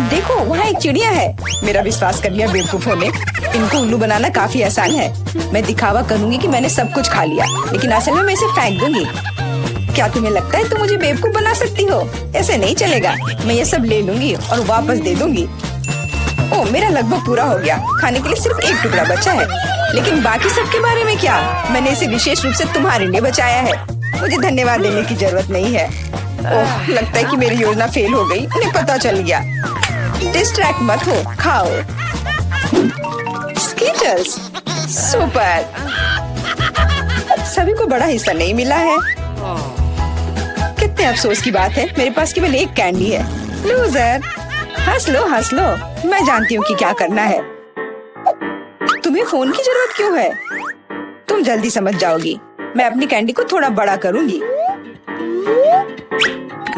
देखो, वहाँ एक चिड़िया है। मेरा विश्वास कर लिया बेवकूफों ने। इनको उल्लू बनाना काफी आसान है। मैं दिखावा करूंगी कि मैंने सब कुछ खा लिया, लेकिन असल में मैं इसे फेंक दूंगी। क्या तुम्हें लगता है तुम मुझे बेवकूफ बना सकती हो? ऐसे नहीं चलेगा। मैं ये सब ले लूंगी और वापस दे दूंगी। ओह, मेरा लगभग पूरा हो गया। खाने के लिए सिर्फ एक टुकड़ा बचा है। लेकिन बाकी सब के बारे में क्या? मैंने इसे विशेष रूप से तुम्हारे लिए बचाया है। मुझे धन्यवाद देने की जरूरत नहीं है। ओह, लगता है कि मेरी योजना फेल हो गई। उन्हें पता चल गया। डिस्ट्रैक्ट मत हो, खाओ। Skittles, super. सभी को बड़ा हिस्सा नहीं मिला है। कितने अफसोस की बात है, मेरे पास केवल एक कैंडी है। लूजर, हंस लो, हंस लो। मैं जानती हूँ कि क्या करना है। तुम्हें फोन की जरूरत क्यों है? तुम जल्दी समझ जाओगी। मैं अपनी कैंडी को थोड़ा बड़ा करूंगी।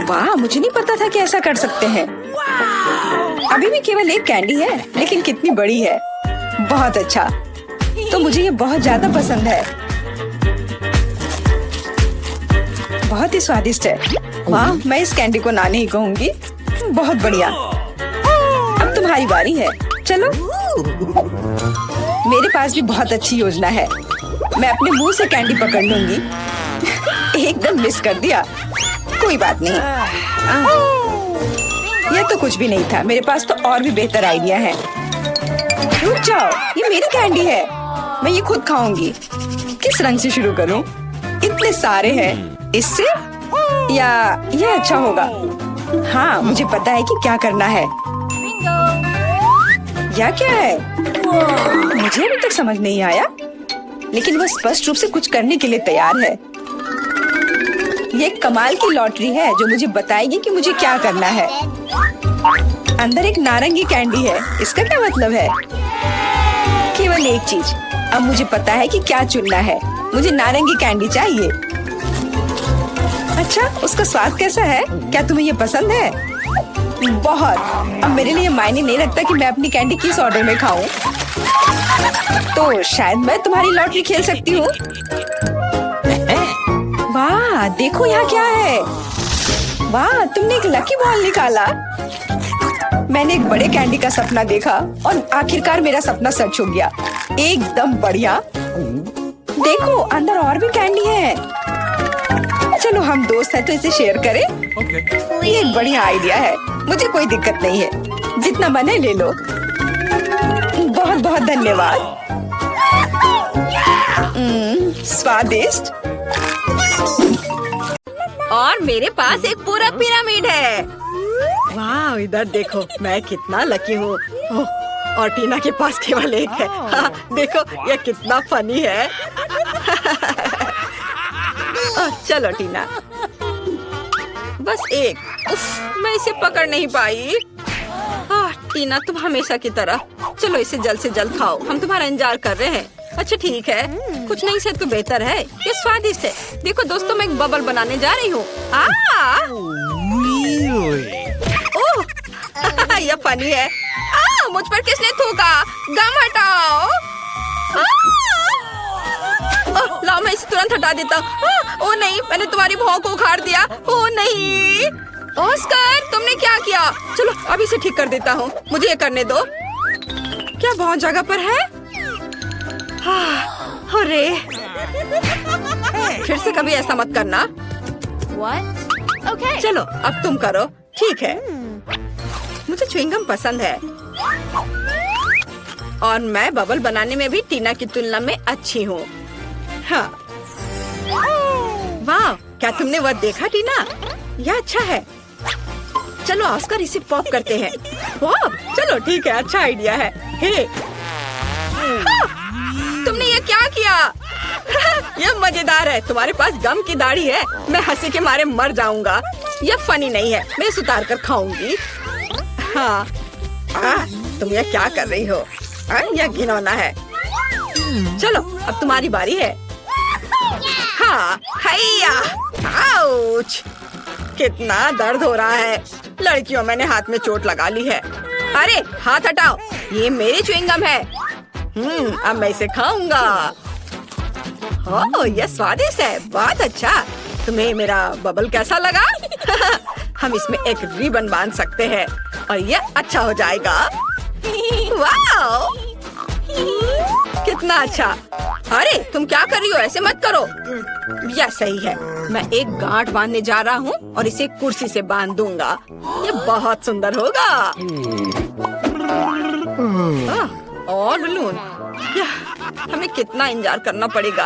वाह, मुझे नहीं पता था कि ऐसा कर सकते हैं। अभी भी केवल एक कैंडी है, लेकिन कितनी बड़ी है। बहुत अच्छा, तो मुझे ये बहुत ज्यादा पसंद है। बहुत ही स्वादिष्ट है। वाह, मैं इस कैंडी को ना नहीं कहूंगी। बहुत बढ़िया। अब तुम्हारी बारी है। चलो, मेरे पास भी बहुत अच्छी योजना है। मैं अपने मुंह से कैंडी पकड़ लूंगी। एकदम मिस कर दिया। कोई बात नहीं। यह तो कुछ भी नहीं था। मेरे पास तो और भी बेहतर आइडिया है। रुक जाओ, ये मेरी कैंडी है। मैं ये खुद खाऊंगी। किस रंग से शुरू करूं? इतनी कितने सारे हैं। इससे या ये अच्छा होगा। हाँ, मुझे पता है कि क्या करना है। यह क्या है? मुझे अभी तक समझ नहीं आया, लेकिन वह स्पष्ट रूप से कुछ करने के लिए तैयार है। ये एक कमाल की लॉटरी है जो मुझे बताएगी कि मुझे क्या करना है। अंदर एक नारंगी कैंडी है। इसका क्या मतलब है? केवल एक चीज। अब मुझे पता है कि क्या चुनना है। मुझे नारंगी कैंडी चाहिए। अच्छा, उसका स्वाद कैसा है? क्या तुम्हें ये पसंद है? बहुत। अब मेरे लिए मायने नहीं रखता कि मैं अपनी कैंडी किस ऑर्डर में खाऊं। तो शायद मैं तुम्हारी लॉटरी खेल सकती हूँ। वाह, देखो यहाँ क्या है। वाह, तुमने एक लकी बॉल निकाला। मैंने एक बड़े कैंडी का सपना देखा और आखिरकार मेरा सपना सच हो गया। एकदम बढ़िया। देखो, अंदर और भी कैंडी है। चलो, हम दोस्त हैं तो इसे शेयर करें। ये एक बढ़िया आइडिया है। मुझे कोई दिक्कत नहीं है। जितना मन है ले लो। बहुत बहुत धन्यवाद। स्वादिष्ट। और मेरे पास एक पूरा पिरामिड है। वाह, इधर देखो, मैं कितना लकी हूँ। और टीना के पास केवल एक है। हाँ, देखो ये कितना फनी है। चलो टीना, बस एक। उफ, मैं इसे पकड़ नहीं पाई। टीना, तुम हमेशा की तरह। चलो इसे जल्द से जल्द खाओ, हम तुम्हारा इंतजार कर रहे हैं। अच्छा ठीक है, कुछ नहीं से तो बेहतर है। ये स्वादिष्ट है। देखो दोस्तों, मैं एक बबल बनाने जा रही हूँ। ओह, यह फनी है। मुझ पर किसने थूका? गम हटाओ। लाओ, मैं इसे तुरंत हटा देता हूँ। ओह नहीं, मैंने तुम्हारी भौं को उखाड़ दिया। ओह नहीं, ऑस्कर, तुमने क्या किया? चलो अभी इसे ठीक कर देता हूँ। मुझे ये करने दो। क्या बहुत जगह पर है? अरे, फिर से कभी ऐसा मत करना। Okay. चलो अब तुम करो। ठीक है, मुझे च्युइंगम पसंद है और मैं बबल बनाने में भी टीना की तुलना में अच्छी हूँ। हाँ, वाह, क्या तुमने वह देखा टीना? यह अच्छा है। चलो ऑस्कर, इसे पॉप करते हैं। पॉप? चलो ठीक है, अच्छा आइडिया है। हे, तुमने ये क्या किया? यह मजेदार है। तुम्हारे पास गम की दाढ़ी है। मैं हंसी के मारे मर जाऊंगा। यह फनी नहीं है। मैं इसे उतार कर खाऊंगी। हाँ, तुम ये क्या कर रही हो? यह घिनौना है। चलो अब तुम्हारी बारी है। हाँ, हैया, आउच, कितना दर्द हो रहा है। लड़कियों, मैंने हाथ में चोट लगा ली है। अरे हाथ हटाओ, ये मेरी च्युइंगम है। अब मैं इसे खाऊंगा। ओह, यह स्वादिष्ट है। बहुत अच्छा। तुम्हें मेरा बबल कैसा लगा? हम इसमें एक रिबन बांध सकते हैं और यह अच्छा हो जाएगा। वाह, कितना अच्छा। अरे तुम क्या कर रही हो? ऐसे मत करो। यह सही है। मैं एक गांठ बांधने जा रहा हूँ और इसे कुर्सी से बांध दूंगा। यह बहुत सुंदर होगा। और बलून, हमें कितना इंतजार करना पड़ेगा।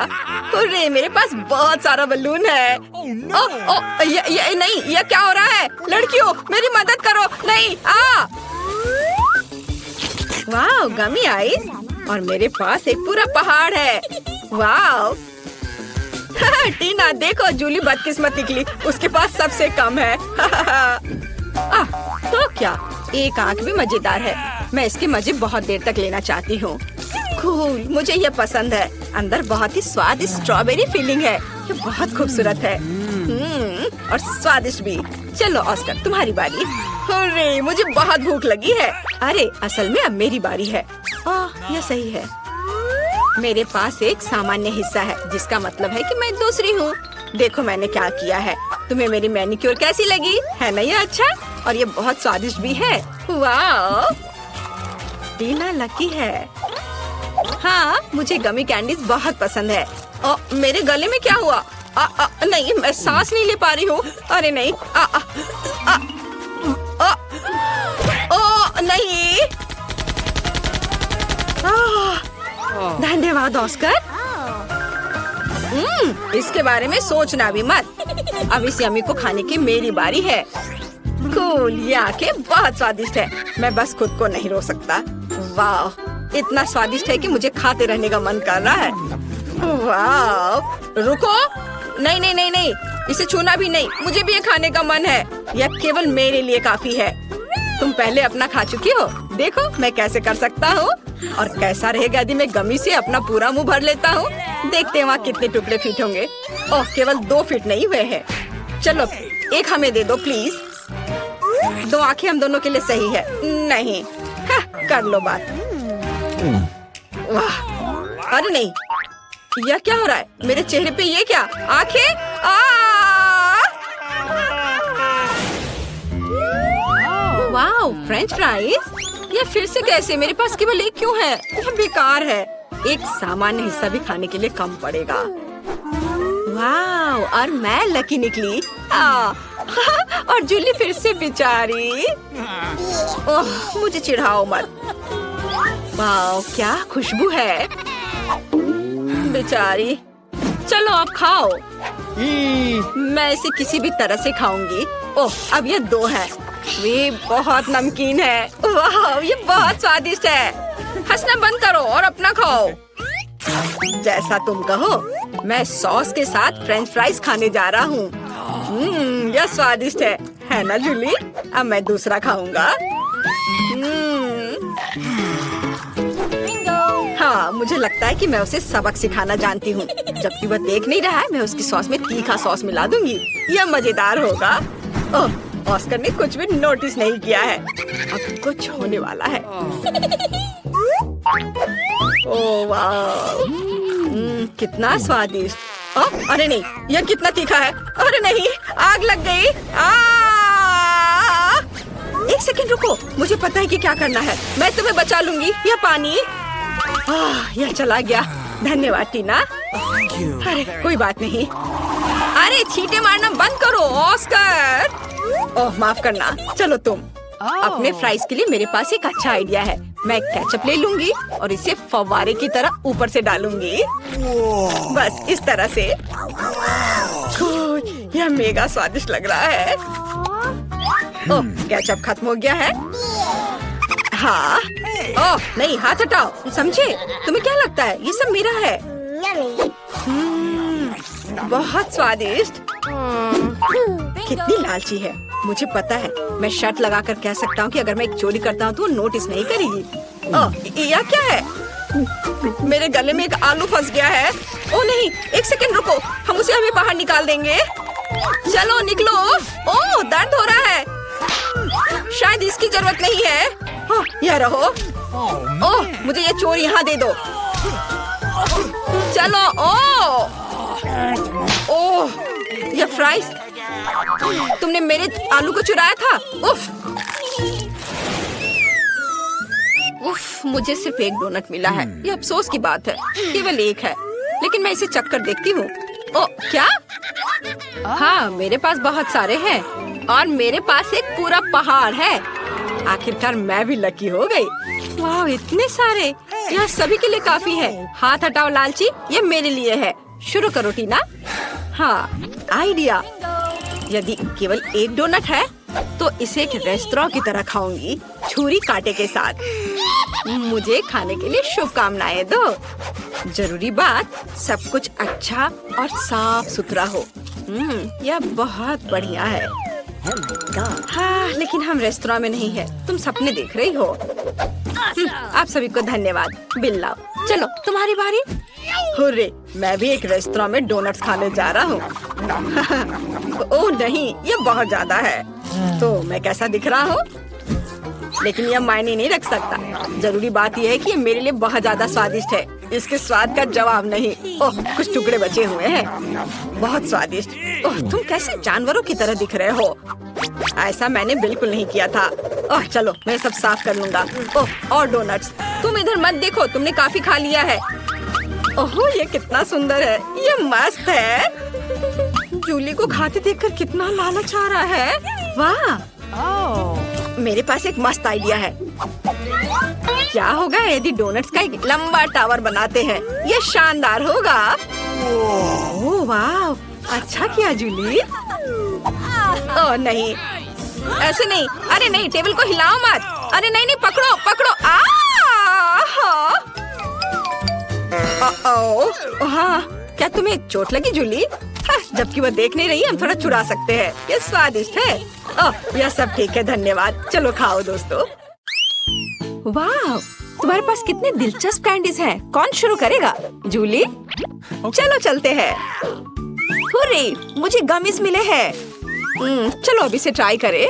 अरे मेरे पास बहुत सारा बलून है। ये नहीं, ये क्या हो रहा है? लड़कियों, मेरी मदद करो। नहीं, वाह, गमी आइस। और मेरे पास एक पूरा पहाड़ है। वाह। टीना देखो, जूली बदकिस्मत निकली। उसके पास सबसे कम है। तो क्या, एक आंख भी मजेदार है। मैं इसके मजे बहुत देर तक लेना चाहती हूँ। कूल, मुझे ये पसंद है। अंदर बहुत ही स्वादिष्ट स्ट्रॉबेरी फीलिंग है। ये बहुत खूबसूरत है। और स्वादिष्ट भी। चलो ऑस्कर, तुम्हारी बारी। अरे मुझे बहुत भूख लगी है। अरे असल में अब मेरी बारी है। यह सही है। मेरे पास एक सामान्य हिस्सा है, जिसका मतलब है कि मैं दूसरी हूँ। देखो मैंने क्या किया है। तुम्हें मेरी मैनिक्योर कैसी लगी? है ना ये अच्छा? और ये बहुत स्वादिष्ट भी है। वाह, टीना लकी है। हाँ, मुझे गमी कैंडीज बहुत पसंद है। मेरे गले में क्या हुआ? नहीं, मैं सांस नहीं ले पा रही हूँ। अरे नहीं, नहीं। धन्यवाद ऑस्कर। इसके बारे में सोचना भी मत। अब इस यम्मी को खाने की मेरी बारी है। कूल, ये आंखें बहुत स्वादिष्ट है। मैं बस खुद को नहीं रोक सकता। वाह, इतना स्वादिष्ट है कि मुझे खाते रहने का मन कर रहा है। वाह, रुको, नहीं नहीं नहीं नहीं, इसे छूना भी नहीं। मुझे भी ये खाने का मन है। यह केवल मेरे लिए काफी है। तुम पहले अपना खा चुकी हो। देखो मैं कैसे कर सकता हूँ। और कैसा रहेगा यदि मैं गमी से अपना पूरा मुंह भर लेता हूँ। देखते हैं वहाँ कितने टुकड़े फिट होंगे। ओह, केवल 2 फिट नहीं हुए हैं। चलो एक हमें दे दो प्लीज। 2 आंखें हम दोनों के लिए सही है। नहीं, कर लो बात। वाह, अरे नहीं, यह क्या हो रहा है मेरे चेहरे पे? ये क्या आंखें? वाह, फ्रेंच फ्राइज। ये फिर से कैसे? मेरे पास केवल एक क्यों है? यह बेकार है। एक सामान्य हिस्सा भी खाने के लिए कम पड़ेगा। वाह, और मैं लकी निकली। और जूली फिर से बेचारी। ओह, मुझे चिढ़ाओ मत। वाह, क्या खुशबू है। बेचारी। चलो अब खाओ। मैं इसे किसी भी तरह से खाऊंगी। ओह, अब ये 2 है। वे बहुत नमकीन है। वाह, ये बहुत स्वादिष्ट है। हंसना बंद करो और अपना खाओ। जैसा तुम कहो। मैं सॉस के साथ फ्रेंच फ्राइज खाने जा रहा हूँ। यह स्वादिष्ट है ना जूली? अब मैं दूसरा खाऊंगा। हाँ, मुझे लगता है कि मैं उसे सबक सिखाना जानती हूँ। जबकि वह देख नहीं रहा है, मैं उसकी सॉस में तीखा सॉस मिला दूंगी। यह मजेदार होगा। ओह, ऑस्कर ने कुछ भी नोटिस नहीं किया है। अब कुछ होने वाला है। ओह वाह, कितना स्वादिष्ट। अरे नहीं, यह कितना तीखा है। अरे नहीं, आग लग गई। एक सेकंड रुको, मुझे पता है कि क्या करना है। मैं तुम्हें बचा लूंगी। यह पानी। यह चला गया। धन्यवाद टीना। अरे कोई बात नहीं। अरे छींटे मारना बंद करो ऑस्कर। ओह, माफ करना। चलो तुम। अपने फ्राइज के लिए मेरे पास एक अच्छा आइडिया है। मैं केचप ले लूंगी और इसे फव्वारे की तरह ऊपर से डालूंगी। बस इस तरह से। यह मेगा स्वादिष्ट लग रहा है। ओह, केचप खत्म हो गया है। हाँ। ओह नहीं, हाथ हटाओ। समझे? तुम्हें क्या लगता है ये सब मेरा है? बहुत स्वादिष्ट। कितनी लालची है। मुझे पता है। मैं शर्त लगाकर कह सकता हूँ कि अगर मैं एक चोरी करता हूँ तो वो नोटिस नहीं करेगी। ओह, यह क्या है? मेरे गले में एक आलू फंस गया है। ओह नहीं, एक सेकंड रुको। हम उसे अभी बाहर निकाल देंगे। चलो निकलो। ओह, दर्द हो रहा है। शायद इसकी जरूरत नहीं है। हाँ, यह रहो। ओह, मुझे ये चोर यहाँ दे दो। चलो। ओह, यह फ्राइज। तुमने मेरे आलू को चुराया था। उफ, मुझे सिर्फ एक डोनट मिला है। ये अफसोस की बात है। केवल एक है, लेकिन मैं इसे चख कर देखती हूँ। ओह, क्या? हाँ, मेरे पास बहुत सारे हैं और मेरे पास एक पूरा पहाड़ है। आखिरकार मैं भी लकी हो गई। वाह, इतने सारे। यह सभी के लिए काफी है। हाथ हटाओ लालची, ये मेरे लिए है। शुरू करो टीना। हाँ, आइडिया। यदि केवल एक डोनट है तो इसे एक रेस्तरां की तरह खाऊंगी, छुरी कांटे के साथ। मुझे खाने के लिए शुभकामनाएं दो। जरूरी बात, सब कुछ अच्छा और साफ सुथरा हो। यह बहुत बढ़िया है। हाँ, लेकिन हम रेस्तरां में नहीं है। तुम सपने देख रही हो। आप सभी को धन्यवाद। बिल लाओ। चलो तुम्हारी बारी। हुर्रे, मैं भी एक रेस्तरां में डोनट्स खाने जा रहा हूँ। ओह नहीं, ये बहुत ज्यादा है। तो मैं कैसा दिख रहा हूँ? लेकिन यह मायने नहीं रख सकता। जरूरी बात यह है कि ये मेरे लिए बहुत ज्यादा स्वादिष्ट है। इसके स्वाद का जवाब नहीं। ओह, कुछ टुकड़े बचे हुए हैं। बहुत स्वादिष्ट। ओह, तुम कैसे जानवरों की तरह दिख रहे हो? ऐसा मैंने बिल्कुल नहीं किया था। ओह, चलो मैं सब साफ कर लूंगा। ओह, और डोनट्स। तुम इधर मत देखो, तुमने काफी खा लिया है। ओह, ये कितना सुंदर है। ये मस्त है। जूली को खाते देखकर कितना लालच आ रहा है। वाह, मेरे पास एक मस्त आइडिया है। क्या होगा यदि डोनट्स का एक लंबा टावर बनाते हैं? ये शानदार होगा। वाह, अच्छा किया जूली। ओह नहीं, ऐसे नहीं। अरे नहीं, टेबल को हिलाओ मत। अरे नहीं नहीं, पकड़ो पकड़ो। हाँ, क्या तुम्हें चोट लगी जूली? जबकि वह देख नहीं रही, हम थोड़ा चुरा सकते हैं। ये स्वादिष्ट है। ओह, यह सब ठीक है, धन्यवाद। चलो खाओ दोस्तों। वाह, तुम्हारे पास कितने दिलचस्प कैंडीज हैं। कौन शुरू करेगा? जूली? चलो चलते हैं। हुर्रे, मुझे गमीज मिले हैं। चलो अभी से ट्राई करें।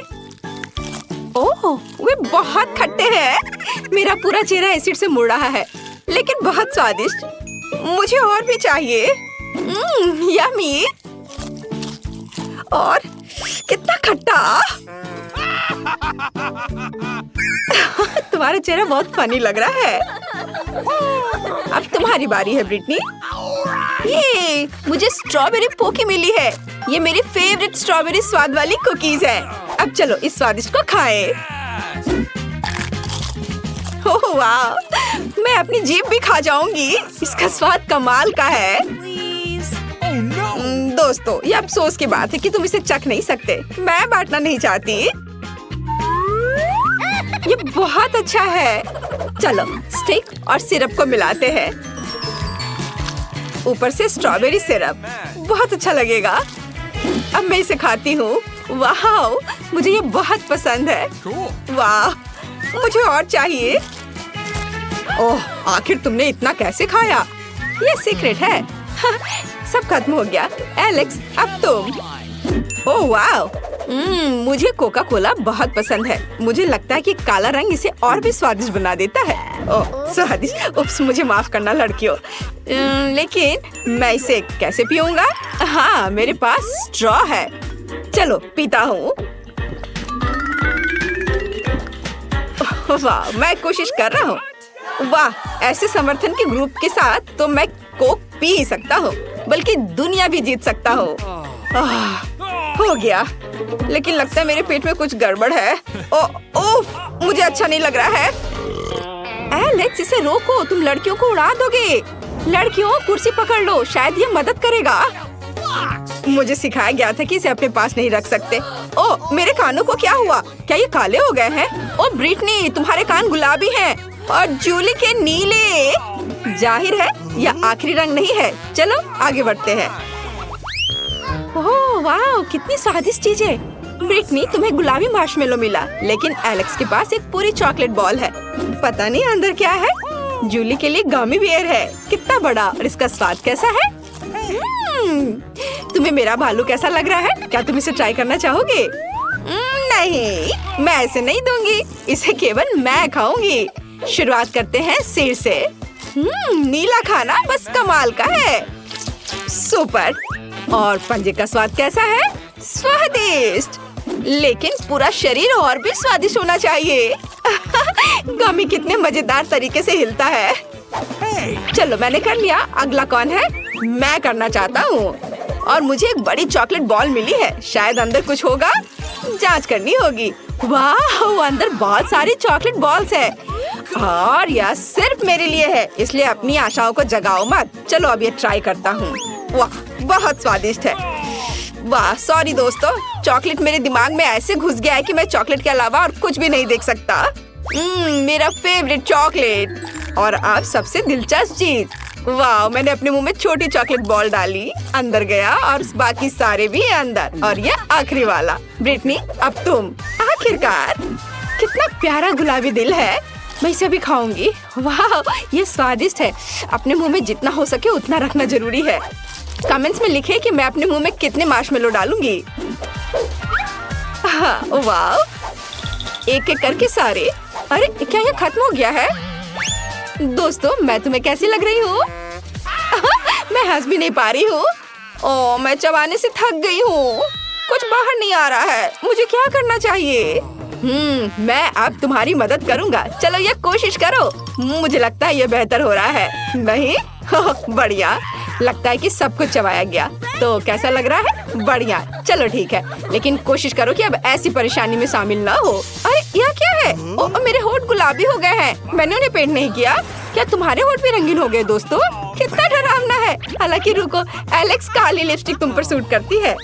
ओह, वे बहुत खट्टे हैं। मेरा पूरा चेहरा एसिड से मुड़ रहा है, लेकिन बहुत स्वादिष्ट। मुझे और भी चाहिए। यम्मी। और कितना खट्टा। तुम्हारा चेहरा बहुत फनी लग रहा है। अब तुम्हारी बारी है ब्रिटनी। ये मुझे स्ट्रॉबेरी पोकी मिली है। ये मेरी फेवरेट स्ट्रॉबेरी स्वाद वाली कुकीज है। अब चलो इस स्वादिष्ट को खाएं। ओह वाह, मैं अपनी जीभ भी खा जाऊंगी। इसका स्वाद कमाल का है। दोस्तों, ये अफसोस की बात है कि तुम इसे चख नहीं सकते। मैं बांटना नहीं चाहती। ये बहुत अच्छा है। चलो स्टिक और सिरप को मिलाते हैं। ऊपर से स्ट्रॉबेरी सिरप, बहुत अच्छा लगेगा। अब मैं इसे खाती हूँ। वाह, मुझे ये बहुत पसंद है। वाह, मुझे और चाहिए। ओह, आखिर तुमने इतना कैसे खाया? ये सीक्रेट है। सब खत्म हो गया। एलेक्स, अब तुम। ओह वाह, मुझे कोका कोला बहुत पसंद है। मुझे लगता है कि काला रंग इसे और भी स्वादिष्ट बना देता है। ओह स्वादिष्ट। उप्स, मुझे माफ करना लड़कियों, लेकिन मैं इसे कैसे पीऊंगा? हाँ, मेरे पास स्ट्रॉ है। चलो पीता हूँ। वाह, मैं कोशिश कर रहा हूँ। वाह, ऐसे समर्थन के ग्रुप के साथ तो मैं कोक पी ही सकता हूँ, बल्कि दुनिया भी जीत सकता हूँ। हो गया, लेकिन लगता है मेरे पेट में कुछ गड़बड़ है। ओह, मुझे अच्छा नहीं लग रहा है। एलेक्स, इसे रोको, तुम लड़कियों को उड़ा दोगे। लड़कियों, कुर्सी पकड़ लो, शायद ये मदद करेगा। मुझे सिखाया गया था कि इसे अपने पास नहीं रख सकते। ओह, मेरे कानों को क्या हुआ? क्या ये काले हो गए हैं? ओह ब्रिटनी, तुम्हारे कान गुलाबी हैं और जूली के नीले। जाहिर है यह आखिरी रंग नहीं है। चलो आगे बढ़ते हैं। ओह वाह, कितनी स्वादिष्ट चीज है। ब्रिटनी, तुम्हें गुलाबी मार्शमेलो मिला, लेकिन एलेक्स के पास एक पूरी चॉकलेट बॉल है। पता नहीं अंदर क्या है। जूली के लिए गमी बियर है। कितना बड़ा, और इसका स्वाद कैसा है? तुम्हें मेरा भालू कैसा लग रहा है? क्या तुम इसे ट्राई करना चाहोगे? नहीं, मैं ऐसे नहीं दूंगी। इसे केवल मैं खाऊंगी। शुरुआत करते हैं सिर से। नीला खाना बस कमाल का है। सुपर। और पंजे का स्वाद कैसा है? स्वादिष्ट, लेकिन पूरा शरीर और भी स्वादिष्ट होना चाहिए। गमी कितने मजेदार तरीके से हिलता है। चलो मैंने कर लिया। अगला कौन है? मैं करना चाहता हूँ। और मुझे एक बड़ी चॉकलेट बॉल मिली है। शायद अंदर कुछ होगा, जांच करनी होगी। वाह, अंदर बहुत सारी चॉकलेट बॉल्स है और यह सिर्फ मेरे लिए है, इसलिए अपनी आशाओं को जगाओ मत। चलो अब ये ट्राई करता हूँ। वाह, बहुत स्वादिष्ट है। वाह, सॉरी दोस्तों, चॉकलेट मेरे दिमाग में ऐसे घुस गया है कि मैं चॉकलेट के अलावा और कुछ भी नहीं देख सकता। मेरा फेवरेट चॉकलेट। और अब सबसे दिलचस्प चीज, वाह, मैंने अपने मुंह में छोटी चॉकलेट बॉल डाली, अंदर गया और बाकी सारे भी अंदर। और ये आखिरी वाला। ब्रिटनी, अब तुम। आखिरकार, कितना प्यारा गुलाबी दिल है। मैं इसे भी खाऊंगी। वाह, ये स्वादिष्ट है। अपने मुंह में जितना हो सके उतना रखना जरूरी है। कमेंट्स में लिखे कि मैं अपने मुंह में कितने मार्शमेलो डालूंगी। हाँ, वाह, एक एक करके सारे। अरे क्या ये खत्म हो गया है? दोस्तों, मैं तुम्हें कैसी लग रही हूँ? मैं हंस भी नहीं पा रही हूँ। ओह, मैं चबाने से थक गई हूँ। कुछ बाहर नहीं आ रहा है। मुझे क्या करना चाहिए? मैं अब तुम्हारी मदद करूँगा। चलो ये कोशिश करो। मुझे लगता है ये बेहतर हो रहा है। नहीं? बढ़िया, लगता है कि सब कुछ चबाया गया। तो कैसा लग रहा है? बढ़िया। चलो ठीक है, लेकिन कोशिश करो कि अब ऐसी परेशानी में शामिल ना हो। अरे यह क्या है? ओह, मेरे होंठ गुलाबी हो गए हैं। मैंने उन्हें पेंट नहीं किया। क्या तुम्हारे होंठ भी रंगीन हो गए? दोस्तों, कितना डरावना है। है। हालांकि रुको, एलेक्स काली लिपस्टिक तुम पर सूट करती है।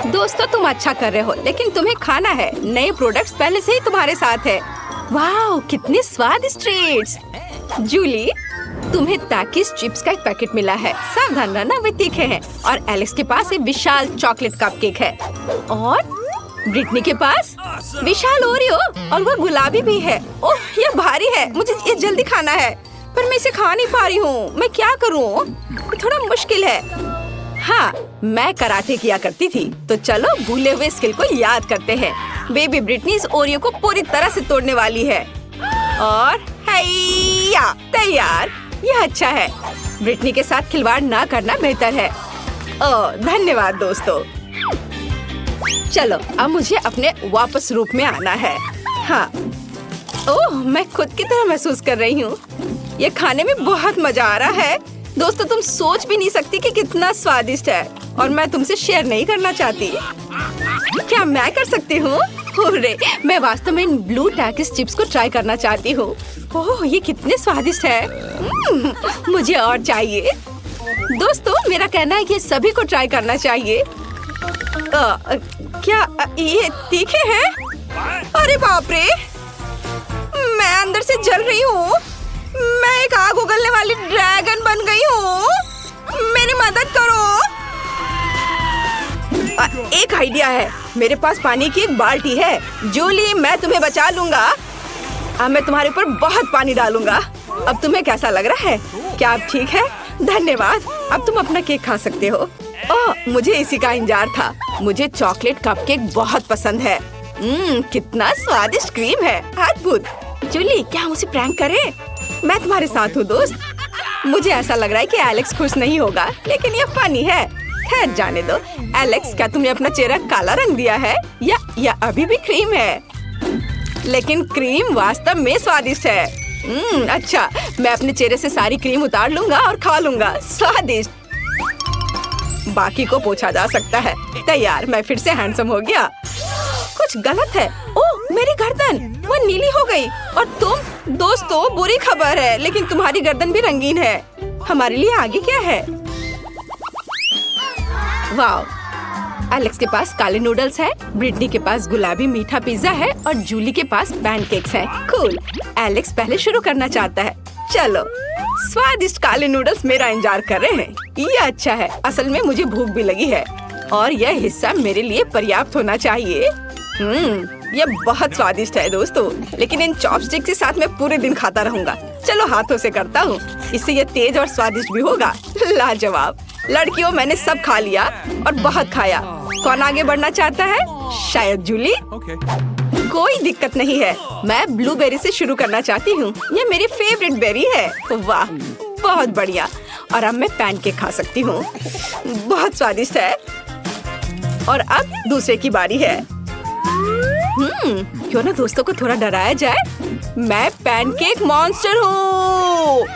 दोस्तों तुम अच्छा कर रहे हो, लेकिन तुम्हें खाना है। नए प्रोडक्ट्स पहले से ही तुम्हारे साथ है। वाह कितने स्वादिष्ट ट्रीट्स। जूली तुम्हें ताकिस चिप्स का एक पैकेट मिला है। सावधान रहना, वे तीखे हैं। और एलेक्स के पास एक विशाल चॉकलेट कपकेक है। और ब्रिटनी के पास विशाल ओरियो और वो गुलाबी भी है। ओह ये भारी है, मुझे ये जल्दी खाना है, पर मैं इसे खा नहीं पा रही हूँ। मैं क्या करूँ? थोड़ा मुश्किल है। हाँ मैं कराटे किया करती थी, तो चलो भूले हुए स्किल को याद करते हैं। बेबी ब्रिटनी इस ओरियो को पूरी तरह से तोड़ने वाली है। और हैया तैयार। यह अच्छा है। ब्रिटनी के साथ खिलवाड़ ना करना बेहतर है। ओह धन्यवाद दोस्तों। चलो अब मुझे अपने वापस रूप में आना है। हाँ ओह मैं खुद की तरह महसूस कर रही हूँ। ये खाने में बहुत मजा आ रहा है। दोस्तों तुम सोच भी नहीं सकती कि कितना स्वादिष्ट है, और मैं तुमसे शेयर नहीं करना चाहती। क्या मैं कर सकती हूँ? मैं वास्तव में इन ब्लू टैकिस चिप्स को ट्राई करना चाहती हूँ। ओह ये कितने स्वादिष्ट है। मुझे और चाहिए। दोस्तों मेरा कहना है कि सभी को ट्राई करना चाहिए। क्या ये तीखे हैं? अरे बाप रे, मैं अंदर से जल रही हूँ। मैं एक आग उगलने वाली ड्रैगन बन गई हूँ। मेरी मदद करो। एक आइडिया है, मेरे पास पानी की एक बाल्टी है। जूली मैं तुम्हें बचा लूंगा। अब मैं तुम्हारे ऊपर बहुत पानी डालूंगा। अब तुम्हें कैसा लग रहा है? क्या अब ठीक है? धन्यवाद। अब तुम अपना केक खा सकते हो। ओह मुझे इसी का इंतजार था। मुझे चॉकलेट कपकेक बहुत पसंद है। कितना स्वादिष्ट क्रीम है, अद्भुत। जूली क्या हम उसे प्रैंक करें? मैं तुम्हारे साथ हूँ दोस्त। मुझे ऐसा लग रहा है कि एलेक्स खुश नहीं होगा, लेकिन ये फनी है। खैर जाने दो। एलेक्स क्या तुमने अपना चेहरा काला रंग दिया है या अभी भी क्रीम है? लेकिन क्रीम वास्तव में स्वादिष्ट है। अच्छा मैं अपने चेहरे से सारी क्रीम उतार लूंगा और खा लूंगा। स्वादिष्ट। बाकी को पूछा जा सकता है। तैयार, मैं फिर से हैंडसम हो गया। कुछ गलत है। ओह मेरी गर्दन वो नीली हो गई। और तुम? दोस्तों बुरी खबर है, लेकिन तुम्हारी गर्दन भी रंगीन है। हमारे लिए आगे क्या है? वाह एलेक्स के पास काले नूडल्स है, ब्रिटनी के पास गुलाबी मीठा पिज्जा है और जूली के पास पैनकेक्स हैं। कूल। एलेक्स पहले शुरू करना चाहता है। चलो स्वादिष्ट काले नूडल्स मेरा इंतजार कर रहे हैं। ये अच्छा है। असल में मुझे भूख भी लगी है और यह हिस्सा मेरे लिए पर्याप्त होना चाहिए। ये बहुत स्वादिष्ट है दोस्तों, लेकिन इन चॉपस्टिक के साथ मैं पूरे दिन खाता रहूंगा। चलो हाथों से करता हूँ, इससे ये तेज और स्वादिष्ट भी होगा। लाजवाब। लड़कियों मैंने सब खा लिया और बहुत खाया। कौन आगे बढ़ना चाहता है? शायद जूली। कोई दिक्कत नहीं है, मैं ब्लूबेरी से शुरू करना चाहती हूँ। ये मेरी फेवरेट बेरी है। वाह बहुत बढ़िया। और अब मैं पैनकेक खा सकती हूँ। बहुत स्वादिष्ट है। और अब दूसरे की बारी है। क्यों ना दोस्तों को थोड़ा डराया जाए। मैं पैनकेक मॉन्स्टर हूँ।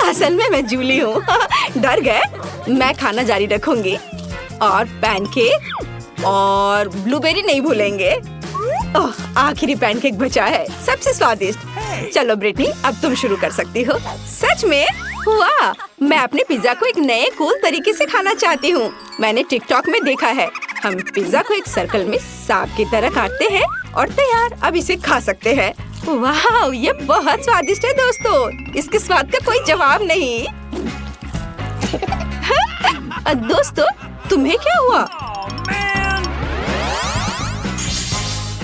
असल में मैं जूली हूँ। डर गए? मैं खाना जारी रखूंगी और पैनकेक और ब्लूबेरी नहीं भूलेंगे। ओह आखिरी पैनकेक बचा है, सबसे स्वादिष्ट। चलो ब्रिटनी अब तुम शुरू कर सकती हो। सच में? वाह मैं अपने पिज्जा को एक नए कूल तरीके से खाना चाहती हूँ। मैंने टिकटॉक में देखा है। हम पिज्जा को एक सर्कल में सांप की तरह काटते हैं और तैयार। अब इसे खा सकते हैं। वाह ये बहुत स्वादिष्ट है दोस्तों, इसके स्वाद का कोई जवाब नहीं। दोस्तों तुम्हें क्या हुआ?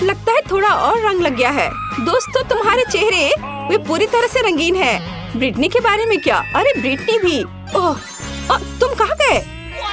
लगता है थोड़ा और रंग लग गया है। दोस्तों तुम्हारे चेहरे वे पूरी तरह से रंगीन है। ब्रिटनी के बारे में क्या? अरे ब्रिटनी भी। ओह तुम कहाँ गए?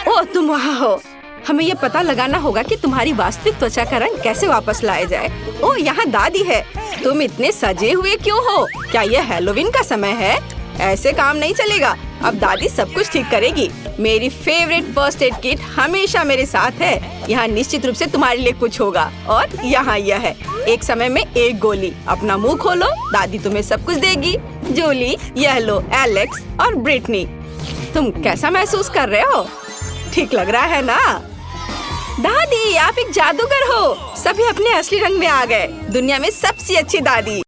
ओह तुम वहाँ हो। हमें ये पता लगाना होगा कि तुम्हारी वास्तविक त्वचा का रंग कैसे वापस लाया जाए। ओह यहाँ दादी है। तुम इतने सजे हुए क्यों हो? क्या ये हैलोवीन का समय है? ऐसे काम नहीं चलेगा। अब दादी सब कुछ ठीक करेगी। मेरी फेवरेट फर्स्ट एड किट हमेशा मेरे साथ है। यहाँ निश्चित रूप से तुम्हारे लिए कुछ होगा। और यहाँ यह है, एक समय में एक गोली। अपना मुंह खोलो, दादी तुम्हें सब कुछ देगी। जूली, यह लो एलेक्स और ब्रिटनी। तुम कैसा महसूस कर रहे हो? ठीक लग रहा है ना? दादी आप एक जादूगर हो। सभी अपने असली रंग में आ गए। दुनिया में सबसे अच्छी दादी।